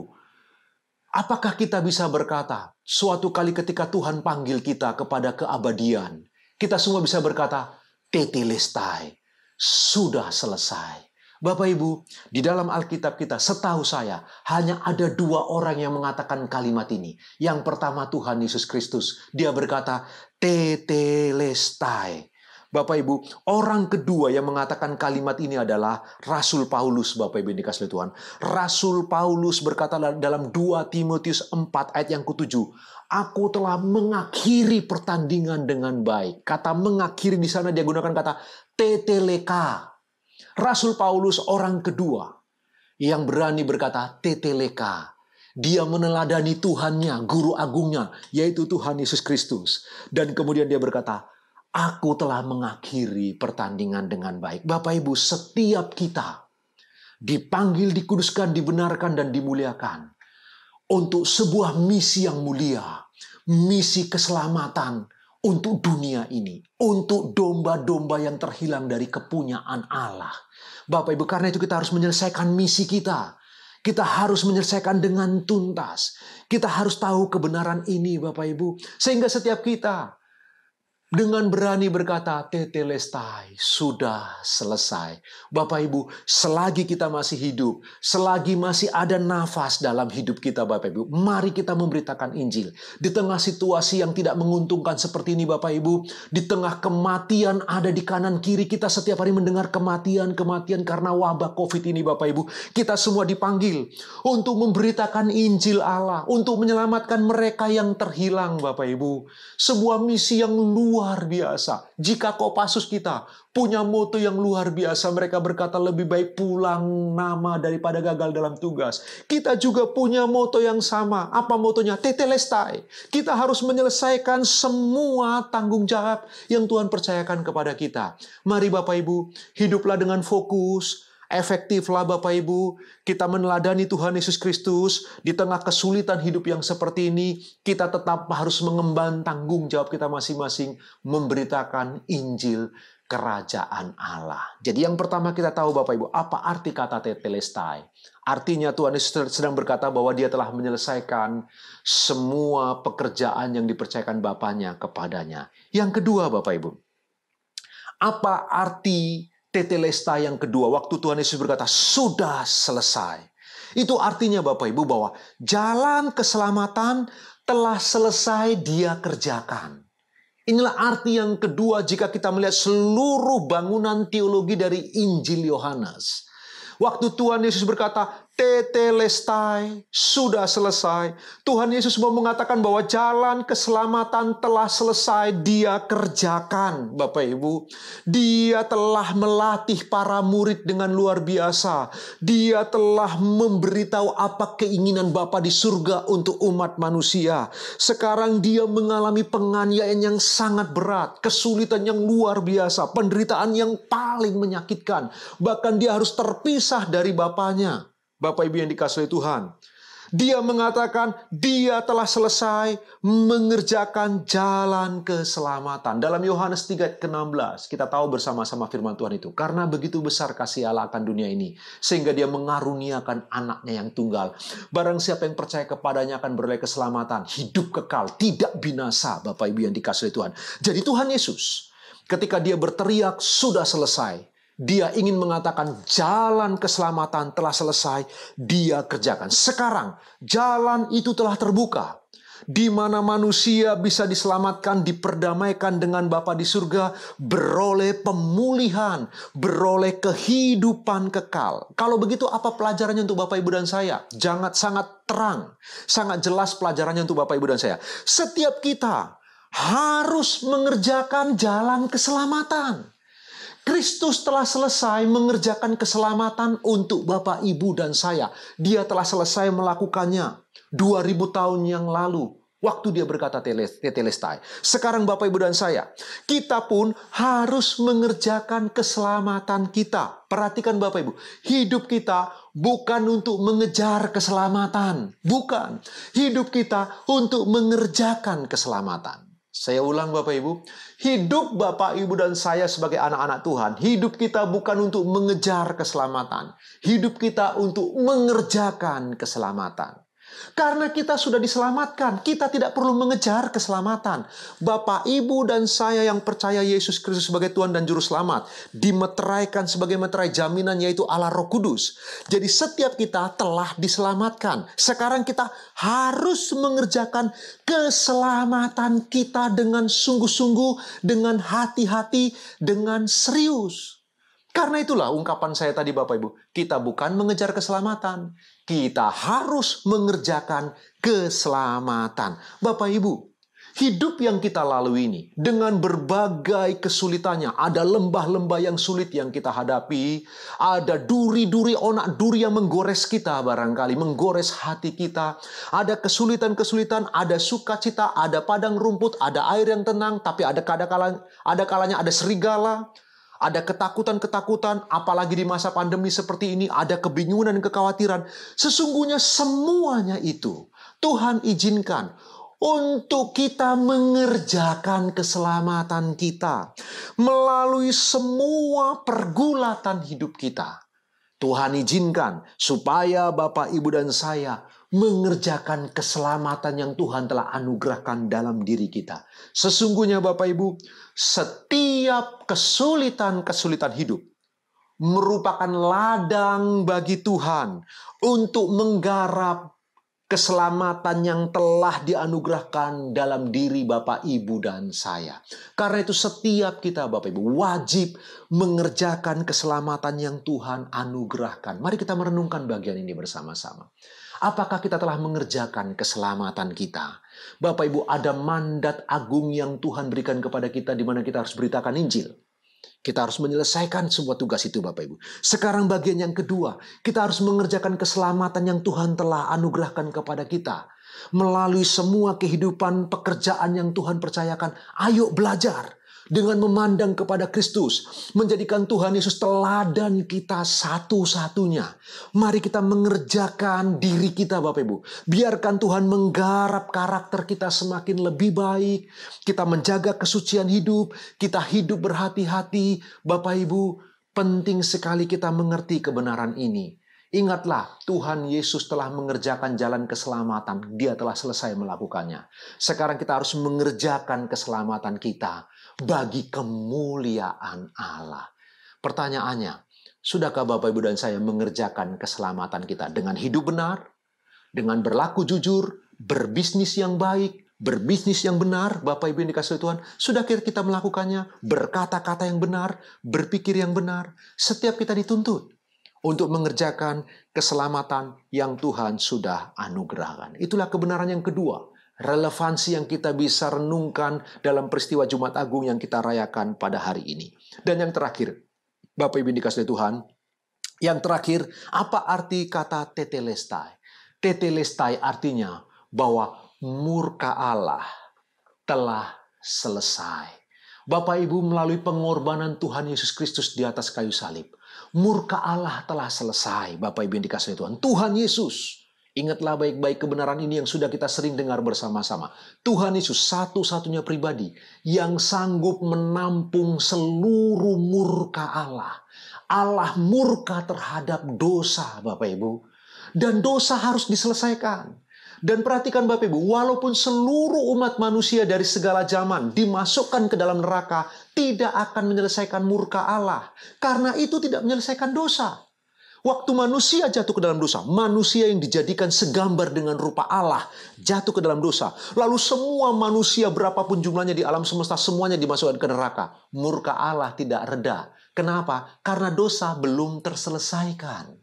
Apakah kita bisa berkata, suatu kali ketika Tuhan panggil kita kepada keabadian, kita semua bisa berkata, tetelestai, sudah selesai. Bapak Ibu, di dalam Alkitab kita, setahu saya, hanya ada 2 orang yang mengatakan kalimat ini. Yang pertama Tuhan Yesus Kristus. Dia berkata, tetelestai. Bapak Ibu, orang kedua yang mengatakan kalimat ini adalah Rasul Paulus, Bapak Ibu yang dikasihi Tuhan. Rasul Paulus berkata dalam 2 Timotius 4 ayat yang ke-7, aku telah mengakhiri pertandingan dengan baik. Kata mengakhiri di sana dia gunakan kata teteleka. Rasul Paulus orang kedua yang berani berkata teteleka. Dia meneladani Tuhannya, guru agungnya, yaitu Tuhan Yesus Kristus. Dan kemudian dia berkata, aku telah mengakhiri pertandingan dengan baik. Bapak Ibu, setiap kita dipanggil, dikuduskan, dibenarkan, dan dimuliakan untuk sebuah misi yang mulia. Misi keselamatan untuk dunia ini, untuk domba-domba yang terhilang dari kepunyaan Allah. Bapak Ibu, karena itu kita harus menyelesaikan misi kita. Kita harus menyelesaikan dengan tuntas. Kita harus tahu kebenaran ini, Bapak Ibu. Sehingga setiap kita dengan berani berkata, tetelestai, sudah selesai. Bapak Ibu, selagi kita masih hidup, selagi masih ada nafas dalam hidup kita, Bapak Ibu, mari kita memberitakan Injil. Di tengah situasi yang tidak menguntungkan seperti ini, Bapak Ibu, di tengah kematian ada di kanan kiri, kita setiap hari mendengar kematian karena wabah COVID ini, Bapak Ibu. Kita semua dipanggil untuk memberitakan Injil Allah, untuk menyelamatkan mereka yang terhilang, Bapak Ibu. Sebuah misi yang luar biasa. Jika Kopassus kita punya moto yang luar biasa, mereka berkata lebih baik pulang nama daripada gagal dalam tugas. Kita juga punya moto yang sama. Apa motonya? Tetelestai. Kita harus menyelesaikan semua tanggung jawab yang Tuhan percayakan kepada kita. Mari Bapak Ibu, hiduplah dengan fokus. Efektiflah Bapak Ibu, kita meneladani Tuhan Yesus Kristus. Di tengah kesulitan hidup yang seperti ini, kita tetap harus mengemban tanggung jawab kita masing-masing, memberitakan Injil Kerajaan Allah. Jadi yang pertama kita tahu Bapak Ibu, apa arti kata tetelestai? Artinya Tuhan Yesus sedang berkata bahwa dia telah menyelesaikan semua pekerjaan yang dipercayakan Bapaknya kepadanya. Yang kedua Bapak Ibu, apa arti tetelestai yang kedua, waktu Tuhan Yesus berkata, sudah selesai. Itu artinya Bapak Ibu bahwa jalan keselamatan telah selesai dia kerjakan. Inilah arti yang kedua jika kita melihat seluruh bangunan teologi dari Injil Yohanes. Waktu Tuhan Yesus berkata, tetelestai, sudah selesai. Tuhan Yesus mau mengatakan bahwa jalan keselamatan telah selesai, Dia kerjakan, Bapak Ibu. Dia telah melatih para murid dengan luar biasa. Dia telah memberitahu apa keinginan Bapa di surga untuk umat manusia. Sekarang Dia mengalami penganiayaan yang sangat berat, kesulitan yang luar biasa, penderitaan yang paling menyakitkan. Bahkan Dia harus terpisah dari Bapanya. Bapak Ibu yang dikasihi Tuhan, Dia mengatakan Dia telah selesai mengerjakan jalan keselamatan. Dalam Yohanes 3:16 kita tahu bersama-sama firman Tuhan itu. Karena begitu besar kasih Allah akan dunia ini, sehingga Dia mengaruniakan anaknya yang tunggal. Barang siapa yang percaya kepadanya akan beroleh keselamatan, hidup kekal, tidak binasa. Bapak Ibu yang dikasihi Tuhan. Jadi Tuhan Yesus ketika Dia berteriak sudah selesai, Dia ingin mengatakan jalan keselamatan telah selesai, Dia kerjakan. Sekarang jalan itu telah terbuka, di mana manusia bisa diselamatkan, diperdamaikan dengan Bapa di surga, beroleh pemulihan, beroleh kehidupan kekal. Kalau begitu apa pelajarannya untuk Bapak Ibu dan saya? Sangat terang, sangat jelas pelajarannya untuk Bapak Ibu dan saya. Setiap kita harus mengerjakan jalan keselamatan. Kristus telah selesai mengerjakan keselamatan untuk Bapak, Ibu, dan saya. Dia telah selesai melakukannya 2000 tahun yang lalu, waktu Dia berkata tetelestai. Sekarang Bapak, Ibu, dan saya, kita pun harus mengerjakan keselamatan kita. Perhatikan Bapak, Ibu, hidup kita bukan untuk mengejar keselamatan. Bukan. Hidup kita untuk mengerjakan keselamatan. Saya ulang Bapak Ibu, hidup Bapak Ibu dan saya sebagai anak-anak Tuhan, hidup kita bukan untuk mengejar keselamatan. Hidup kita untuk mengerjakan keselamatan. Karena kita sudah diselamatkan, kita tidak perlu mengejar keselamatan. Bapak, Ibu, dan saya yang percaya Yesus Kristus sebagai Tuhan dan Juru Selamat, dimeteraikan sebagai meterai jaminan, yaitu Allah Roh Kudus. Jadi setiap kita telah diselamatkan. Sekarang kita harus mengerjakan keselamatan kita dengan sungguh-sungguh, dengan hati-hati, dengan serius. Karena itulah ungkapan saya tadi Bapak Ibu, kita bukan mengejar keselamatan, kita harus mengerjakan keselamatan. Bapak Ibu, hidup yang kita lalui ini dengan berbagai kesulitannya, ada lembah-lembah yang sulit yang kita hadapi, ada duri-duri, onak duri yang menggores kita barangkali, menggores hati kita, ada kesulitan-kesulitan, ada sukacita, ada padang rumput, ada air yang tenang, tapi ada kalanya ada serigala. Ada ketakutan-ketakutan, apalagi di masa pandemi seperti ini, ada kebingungan dan kekhawatiran. Sesungguhnya semuanya itu Tuhan izinkan untuk kita mengerjakan keselamatan kita. Melalui semua pergulatan hidup kita, Tuhan izinkan supaya Bapak, Ibu, dan saya mengerjakan keselamatan yang Tuhan telah anugerahkan dalam diri kita. Sesungguhnya Bapak Ibu, setiap kesulitan-kesulitan hidup merupakan ladang bagi Tuhan untuk menggarap keselamatan yang telah dianugerahkan dalam diri Bapak, Ibu, dan saya. Karena itu setiap kita Bapak Ibu wajib mengerjakan keselamatan yang Tuhan anugerahkan. Mari kita merenungkan bagian ini bersama-sama. Apakah kita telah mengerjakan keselamatan kita? Bapak Ibu, ada mandat agung yang Tuhan berikan kepada kita di mana kita harus beritakan Injil. Kita harus menyelesaikan sebuah tugas itu Bapak Ibu. Sekarang bagian yang kedua, kita harus mengerjakan keselamatan yang Tuhan telah anugerahkan kepada kita. Melalui semua kehidupan pekerjaan yang Tuhan percayakan, ayo belajar. Dengan memandang kepada Kristus, menjadikan Tuhan Yesus teladan kita satu-satunya. Mari kita mengerjakan diri kita Bapak Ibu. Biarkan Tuhan menggarap karakter kita semakin lebih baik. Kita menjaga kesucian hidup, kita hidup berhati-hati. Bapak Ibu, penting sekali kita mengerti kebenaran ini. Ingatlah, Tuhan Yesus telah mengerjakan jalan keselamatan. Dia telah selesai melakukannya. Sekarang kita harus mengerjakan keselamatan kita bagi kemuliaan Allah. Pertanyaannya, sudahkah Bapak, Ibu, dan saya mengerjakan keselamatan kita dengan hidup benar, dengan berlaku jujur, berbisnis yang baik, berbisnis yang benar, Bapak Ibu yang dikasihi Tuhan? Sudah kita melakukannya, berkata-kata yang benar, berpikir yang benar? Setiap kita dituntut untuk mengerjakan keselamatan yang Tuhan sudah anugerahkan. Itulah kebenaran yang kedua, relevansi yang kita bisa renungkan dalam peristiwa Jumat Agung yang kita rayakan pada hari ini. Dan yang terakhir, Bapak Ibu dikasihi Tuhan, yang terakhir, apa arti kata tetelestai? Tetelestai artinya bahwa murka Allah telah selesai. Bapak Ibu, melalui pengorbanan Tuhan Yesus Kristus di atas kayu salib, murka Allah telah selesai. Bapak Ibu yang dikasihi Tuhan, Tuhan Yesus, ingatlah baik-baik kebenaran ini yang sudah kita sering dengar bersama-sama. Tuhan Yesus satu-satunya pribadi yang sanggup menampung seluruh murka Allah. Allah murka terhadap dosa, Bapak Ibu. Dan dosa harus diselesaikan. Dan perhatikan Bapak Ibu, walaupun seluruh umat manusia dari segala zaman dimasukkan ke dalam neraka, tidak akan menyelesaikan murka Allah. Karena itu tidak menyelesaikan dosa. Waktu manusia jatuh ke dalam dosa, manusia yang dijadikan segambar dengan rupa Allah jatuh ke dalam dosa. Lalu semua manusia berapapun jumlahnya di alam semesta, semuanya dimasukkan ke neraka. Murka Allah tidak reda. Kenapa? Karena dosa belum terselesaikan.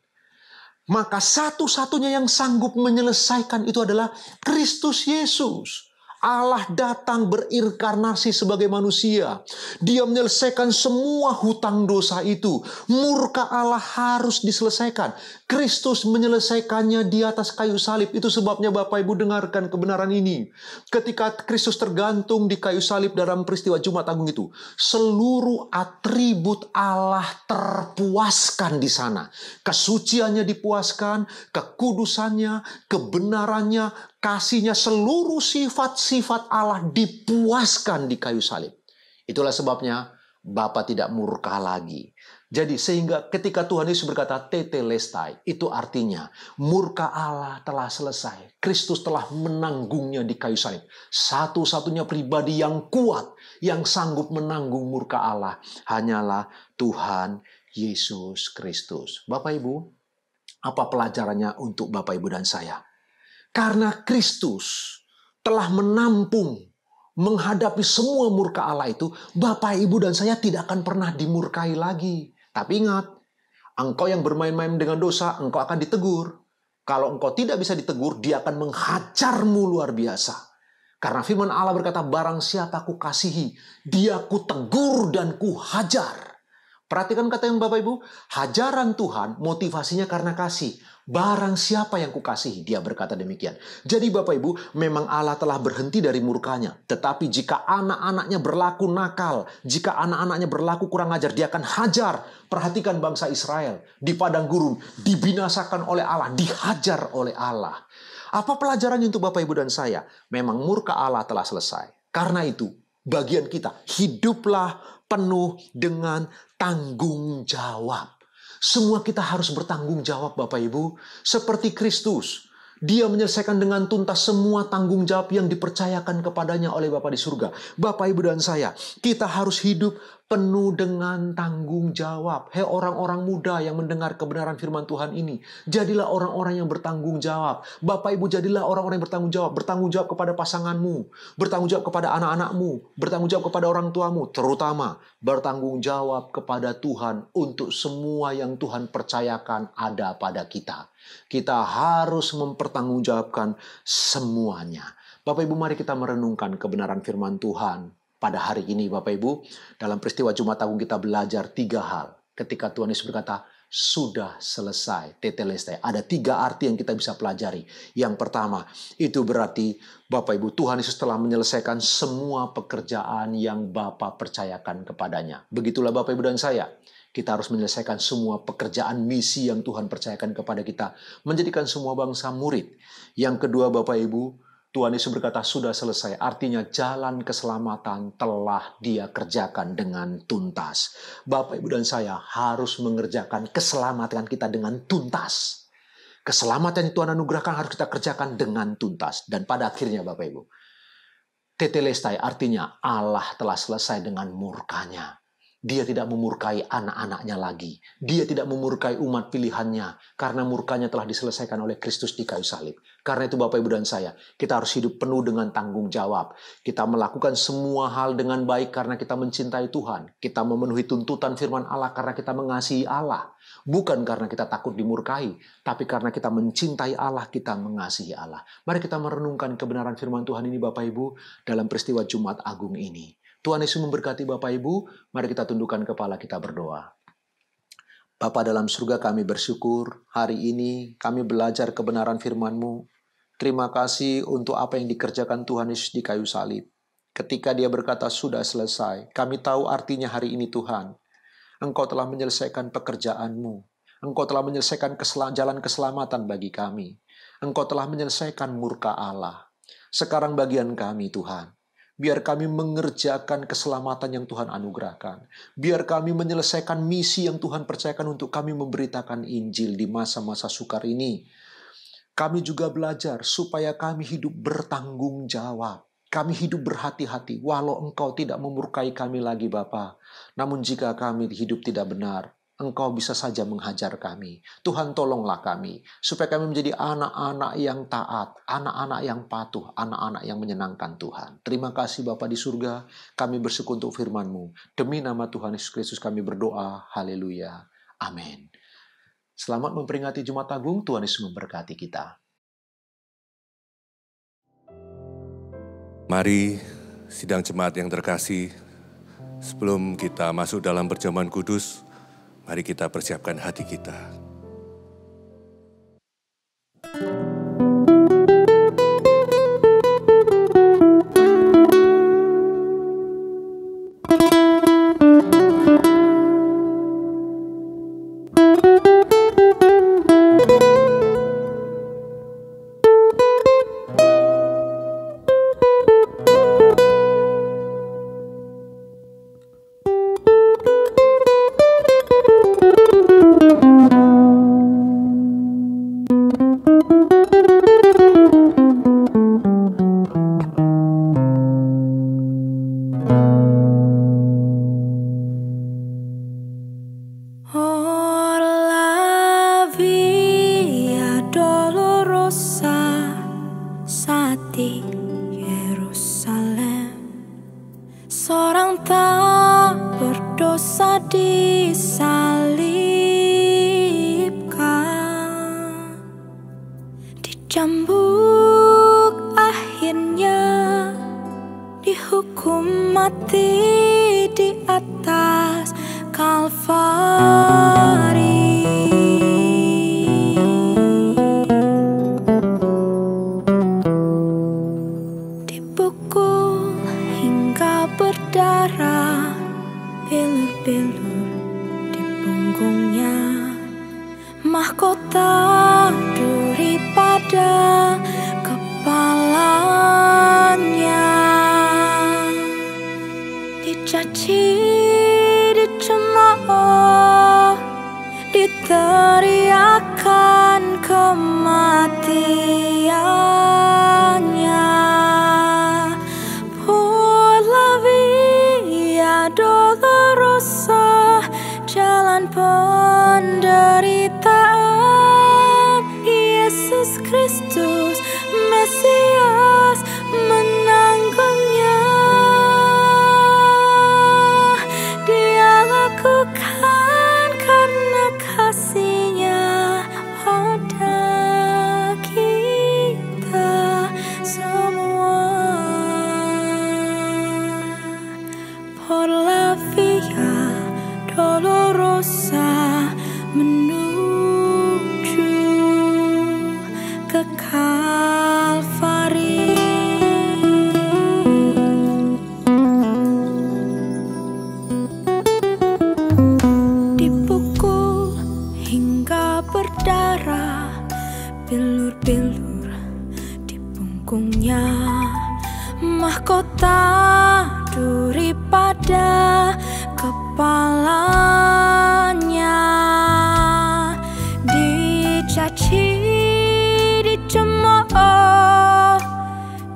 Maka satu-satunya yang sanggup menyelesaikan itu adalah Kristus Yesus. Allah datang berinkarnasi sebagai manusia. Dia menyelesaikan semua hutang dosa itu. Murka Allah harus diselesaikan. Kristus menyelesaikannya di atas kayu salib. Itu sebabnya Bapak Ibu dengarkan kebenaran ini. Ketika Kristus tergantung di kayu salib dalam peristiwa Jumat Agung itu, seluruh atribut Allah terpuaskan di sana. Kesuciannya dipuaskan, kekudusannya, kebenarannya, kasihnya, seluruh sifat-sifat Allah dipuaskan di kayu salib. Itulah sebabnya Bapa tidak murka lagi. Jadi sehingga ketika Tuhan Yesus berkata tetelestai, itu artinya murka Allah telah selesai. Kristus telah menanggungnya di kayu salib. Satu-satunya pribadi yang kuat, yang sanggup menanggung murka Allah, hanyalah Tuhan Yesus Kristus. Bapak Ibu, apa pelajarannya untuk Bapak Ibu dan saya? Karena Kristus telah menampung, menghadapi semua murka Allah itu, Bapak, Ibu, dan saya tidak akan pernah dimurkai lagi. Tapi ingat, engkau yang bermain-main dengan dosa, engkau akan ditegur. Kalau engkau tidak bisa ditegur, dia akan menghajarmu luar biasa. Karena firman Allah berkata, barang siapa ku kasihi, dia ku tegur dan ku hajar. Perhatikan kata yang Bapak Ibu, hajaran Tuhan motivasinya karena kasih. Barang siapa yang kukasihi, dia berkata demikian. Jadi Bapak Ibu, memang Allah telah berhenti dari murkanya. Tetapi jika anak-anaknya berlaku nakal, jika anak-anaknya berlaku kurang ajar, dia akan hajar. Perhatikan bangsa Israel di padang gurun, dibinasakan oleh Allah, dihajar oleh Allah. Apa pelajarannya untuk Bapak Ibu dan saya? Memang murka Allah telah selesai. Karena itu, bagian kita, hiduplah penuh dengan tanggung jawab. Semua kita harus bertanggung jawab Bapak Ibu. Seperti Kristus. Dia menyelesaikan dengan tuntas semua tanggung jawab yang dipercayakan kepadanya oleh Bapa di surga. Bapak Ibu dan saya, kita harus hidup penuh dengan tanggung jawab. Hei orang-orang muda yang mendengar kebenaran firman Tuhan ini, jadilah orang-orang yang bertanggung jawab. Bapak Ibu, jadilah orang-orang yang bertanggung jawab. Bertanggung jawab kepada pasanganmu, bertanggung jawab kepada anak-anakmu, bertanggung jawab kepada orang tuamu, terutama bertanggung jawab kepada Tuhan untuk semua yang Tuhan percayakan ada pada kita. Kita harus mempertanggungjawabkan semuanya. Bapak Ibu, mari kita merenungkan kebenaran firman Tuhan. Pada hari ini Bapak Ibu, dalam peristiwa Jumat Agung kita belajar 3 hal. Ketika Tuhan Yesus berkata, sudah selesai, tetelestai. Ada 3 arti yang kita bisa pelajari. Yang pertama, itu berarti Bapak Ibu, Tuhan Yesus telah menyelesaikan semua pekerjaan yang Bapa percayakan kepadanya. Begitulah Bapak Ibu dan saya. Kita harus menyelesaikan semua pekerjaan misi yang Tuhan percayakan kepada kita. Menjadikan semua bangsa murid. Yang kedua Bapak Ibu, Tuhan Yesus berkata sudah selesai. Artinya jalan keselamatan telah Dia kerjakan dengan tuntas. Bapak, Ibu, dan saya harus mengerjakan keselamatan kita dengan tuntas. Keselamatan yang Tuhan anugerahkan harus kita kerjakan dengan tuntas. Dan pada akhirnya Bapak Ibu, tetelestai artinya Allah telah selesai dengan murkanya. Dia tidak memurkai anak-anaknya lagi. Dia tidak memurkai umat pilihannya. Karena murkanya telah diselesaikan oleh Kristus di kayu salib. Karena itu Bapak, Ibu, dan saya, kita harus hidup penuh dengan tanggung jawab. Kita melakukan semua hal dengan baik karena kita mencintai Tuhan. Kita memenuhi tuntutan firman Allah karena kita mengasihi Allah. Bukan karena kita takut dimurkai, tapi karena kita mencintai Allah, kita mengasihi Allah. Mari kita merenungkan kebenaran firman Tuhan ini Bapak Ibu dalam peristiwa Jumat Agung ini. Tuhan Yesus memberkati Bapak Ibu. Mari kita tundukkan kepala, kita berdoa. Bapa dalam surga, kami bersyukur hari ini kami belajar kebenaran firman-Mu. Terima kasih untuk apa yang dikerjakan Tuhan Yesus di kayu salib. Ketika Dia berkata sudah selesai, kami tahu artinya hari ini Tuhan. Engkau telah menyelesaikan pekerjaan-Mu. Engkau telah menyelesaikan jalan keselamatan bagi kami. Engkau telah menyelesaikan murka Allah. Sekarang bagian kami Tuhan. Biar kami mengerjakan keselamatan yang Tuhan anugerahkan. Biar kami menyelesaikan misi yang Tuhan percayakan untuk kami memberitakan Injil di masa-masa sukar ini. Kami juga belajar supaya kami hidup bertanggung jawab. Kami hidup berhati-hati walau Engkau tidak memurkai kami lagi Bapa. Namun jika kami hidup tidak benar, Engkau bisa saja menghajar kami. Tuhan tolonglah kami, supaya kami menjadi anak-anak yang taat, anak-anak yang patuh, anak-anak yang menyenangkan Tuhan. Terima kasih Bapa di surga, kami bersyukur untuk firman-Mu. Demi nama Tuhan Yesus Kristus kami berdoa, haleluya, amin. Selamat memperingati Jumat Agung, Tuhan Yesus memberkati kita. Mari sidang jemaat yang terkasih, sebelum kita masuk dalam perjamuan kudus, mari kita persiapkan hati kita.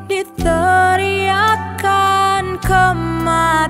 Diteriakan kematian.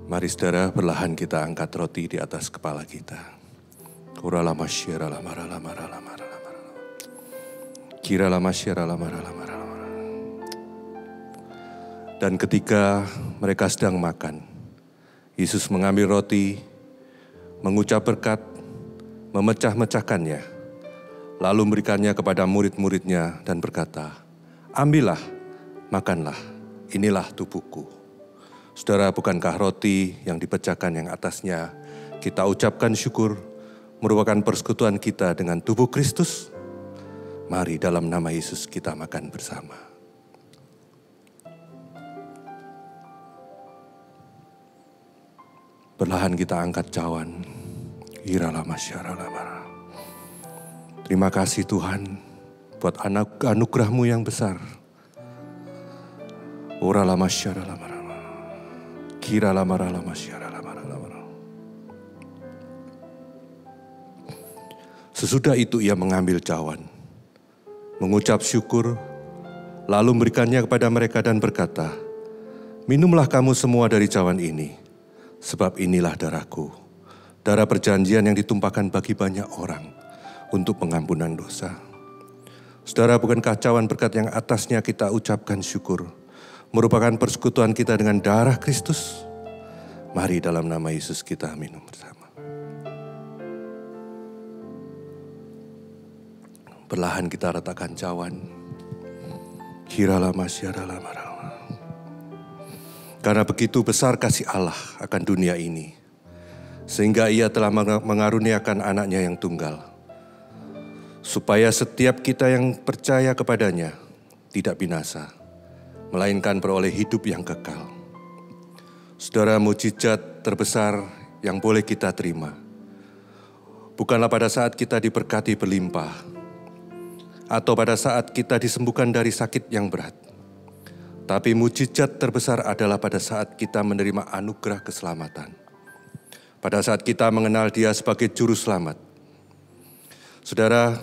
Mari saudara, perlahan kita angkat roti di atas kepala kita. Dan ketika mereka sedang makan, Yesus mengambil roti, mengucap berkat, memecah-mecahkannya, lalu memberikannya kepada murid-muridnya dan berkata, "Ambillah, makanlah, inilah tubuhku." Saudara, bukankah roti yang dipecahkan yang atasnya kita ucapkan syukur merupakan persekutuan kita dengan tubuh Kristus? Mari dalam nama Yesus kita makan bersama. Perlahan kita angkat cawan. Terima kasih Tuhan buat anugerah-Mu yang besar. Sesudah itu ia mengambil cawan, mengucap syukur, lalu memberikannya kepada mereka dan berkata, "Minumlah kamu semua dari cawan ini, sebab inilah darahku, darah perjanjian yang ditumpahkan bagi banyak orang untuk pengampunan dosa." Saudara, bukankah cawan berkat yang atasnya kita ucapkan syukur merupakan persekutuan kita dengan darah Kristus? Mari dalam nama Yesus kita minum bersama. Perlahan kita ratakan cawan. Karena begitu besar kasih Allah akan dunia ini, sehingga Ia telah mengaruniakan anaknya yang tunggal, supaya setiap kita yang percaya kepadanya tidak binasa, melainkan beroleh hidup yang kekal. Saudara, mukjizat terbesar yang boleh kita terima bukanlah pada saat kita diberkati berlimpah atau pada saat kita disembuhkan dari sakit yang berat. Tapi mukjizat terbesar adalah pada saat kita menerima anugerah keselamatan. Pada saat kita mengenal Dia sebagai juru selamat. Saudara,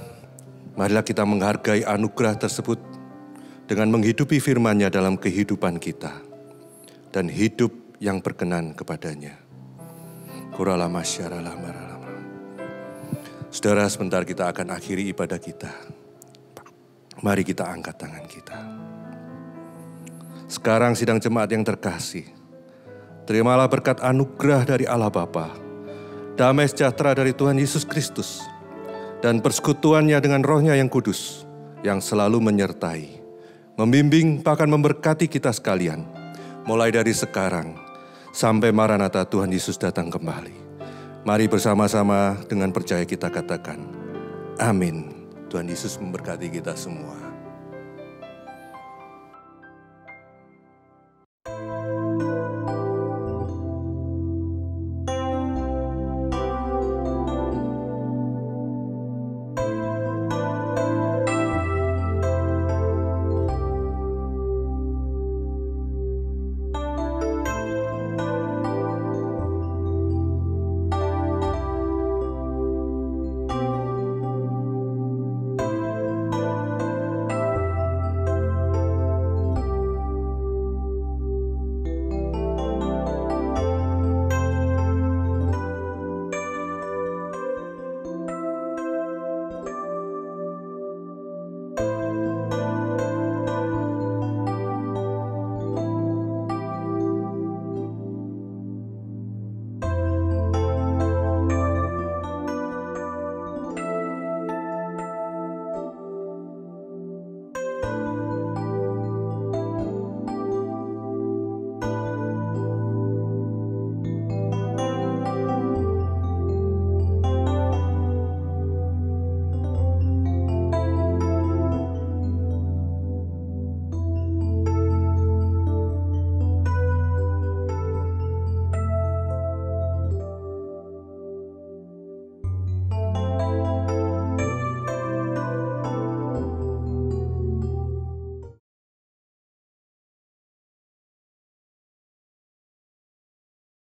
marilah kita menghargai anugerah tersebut dengan menghidupi firman-Nya dalam kehidupan kita dan hidup yang berkenan kepadanya. Saudara, sebentar kita akan akhiri ibadah kita. Mari kita angkat tangan kita. Sekarang sidang jemaat yang terkasih, terimalah berkat anugerah dari Allah Bapa, damai sejahtera dari Tuhan Yesus Kristus, dan persekutuannya dengan Roh-Nya yang kudus, yang selalu menyertai, membimbing, bahkan memberkati kita sekalian, mulai dari sekarang sampai Maranatha Tuhan Yesus datang kembali. Mari bersama-sama dengan percaya kita katakan, amin. Tuhan Yesus memberkati kita semua.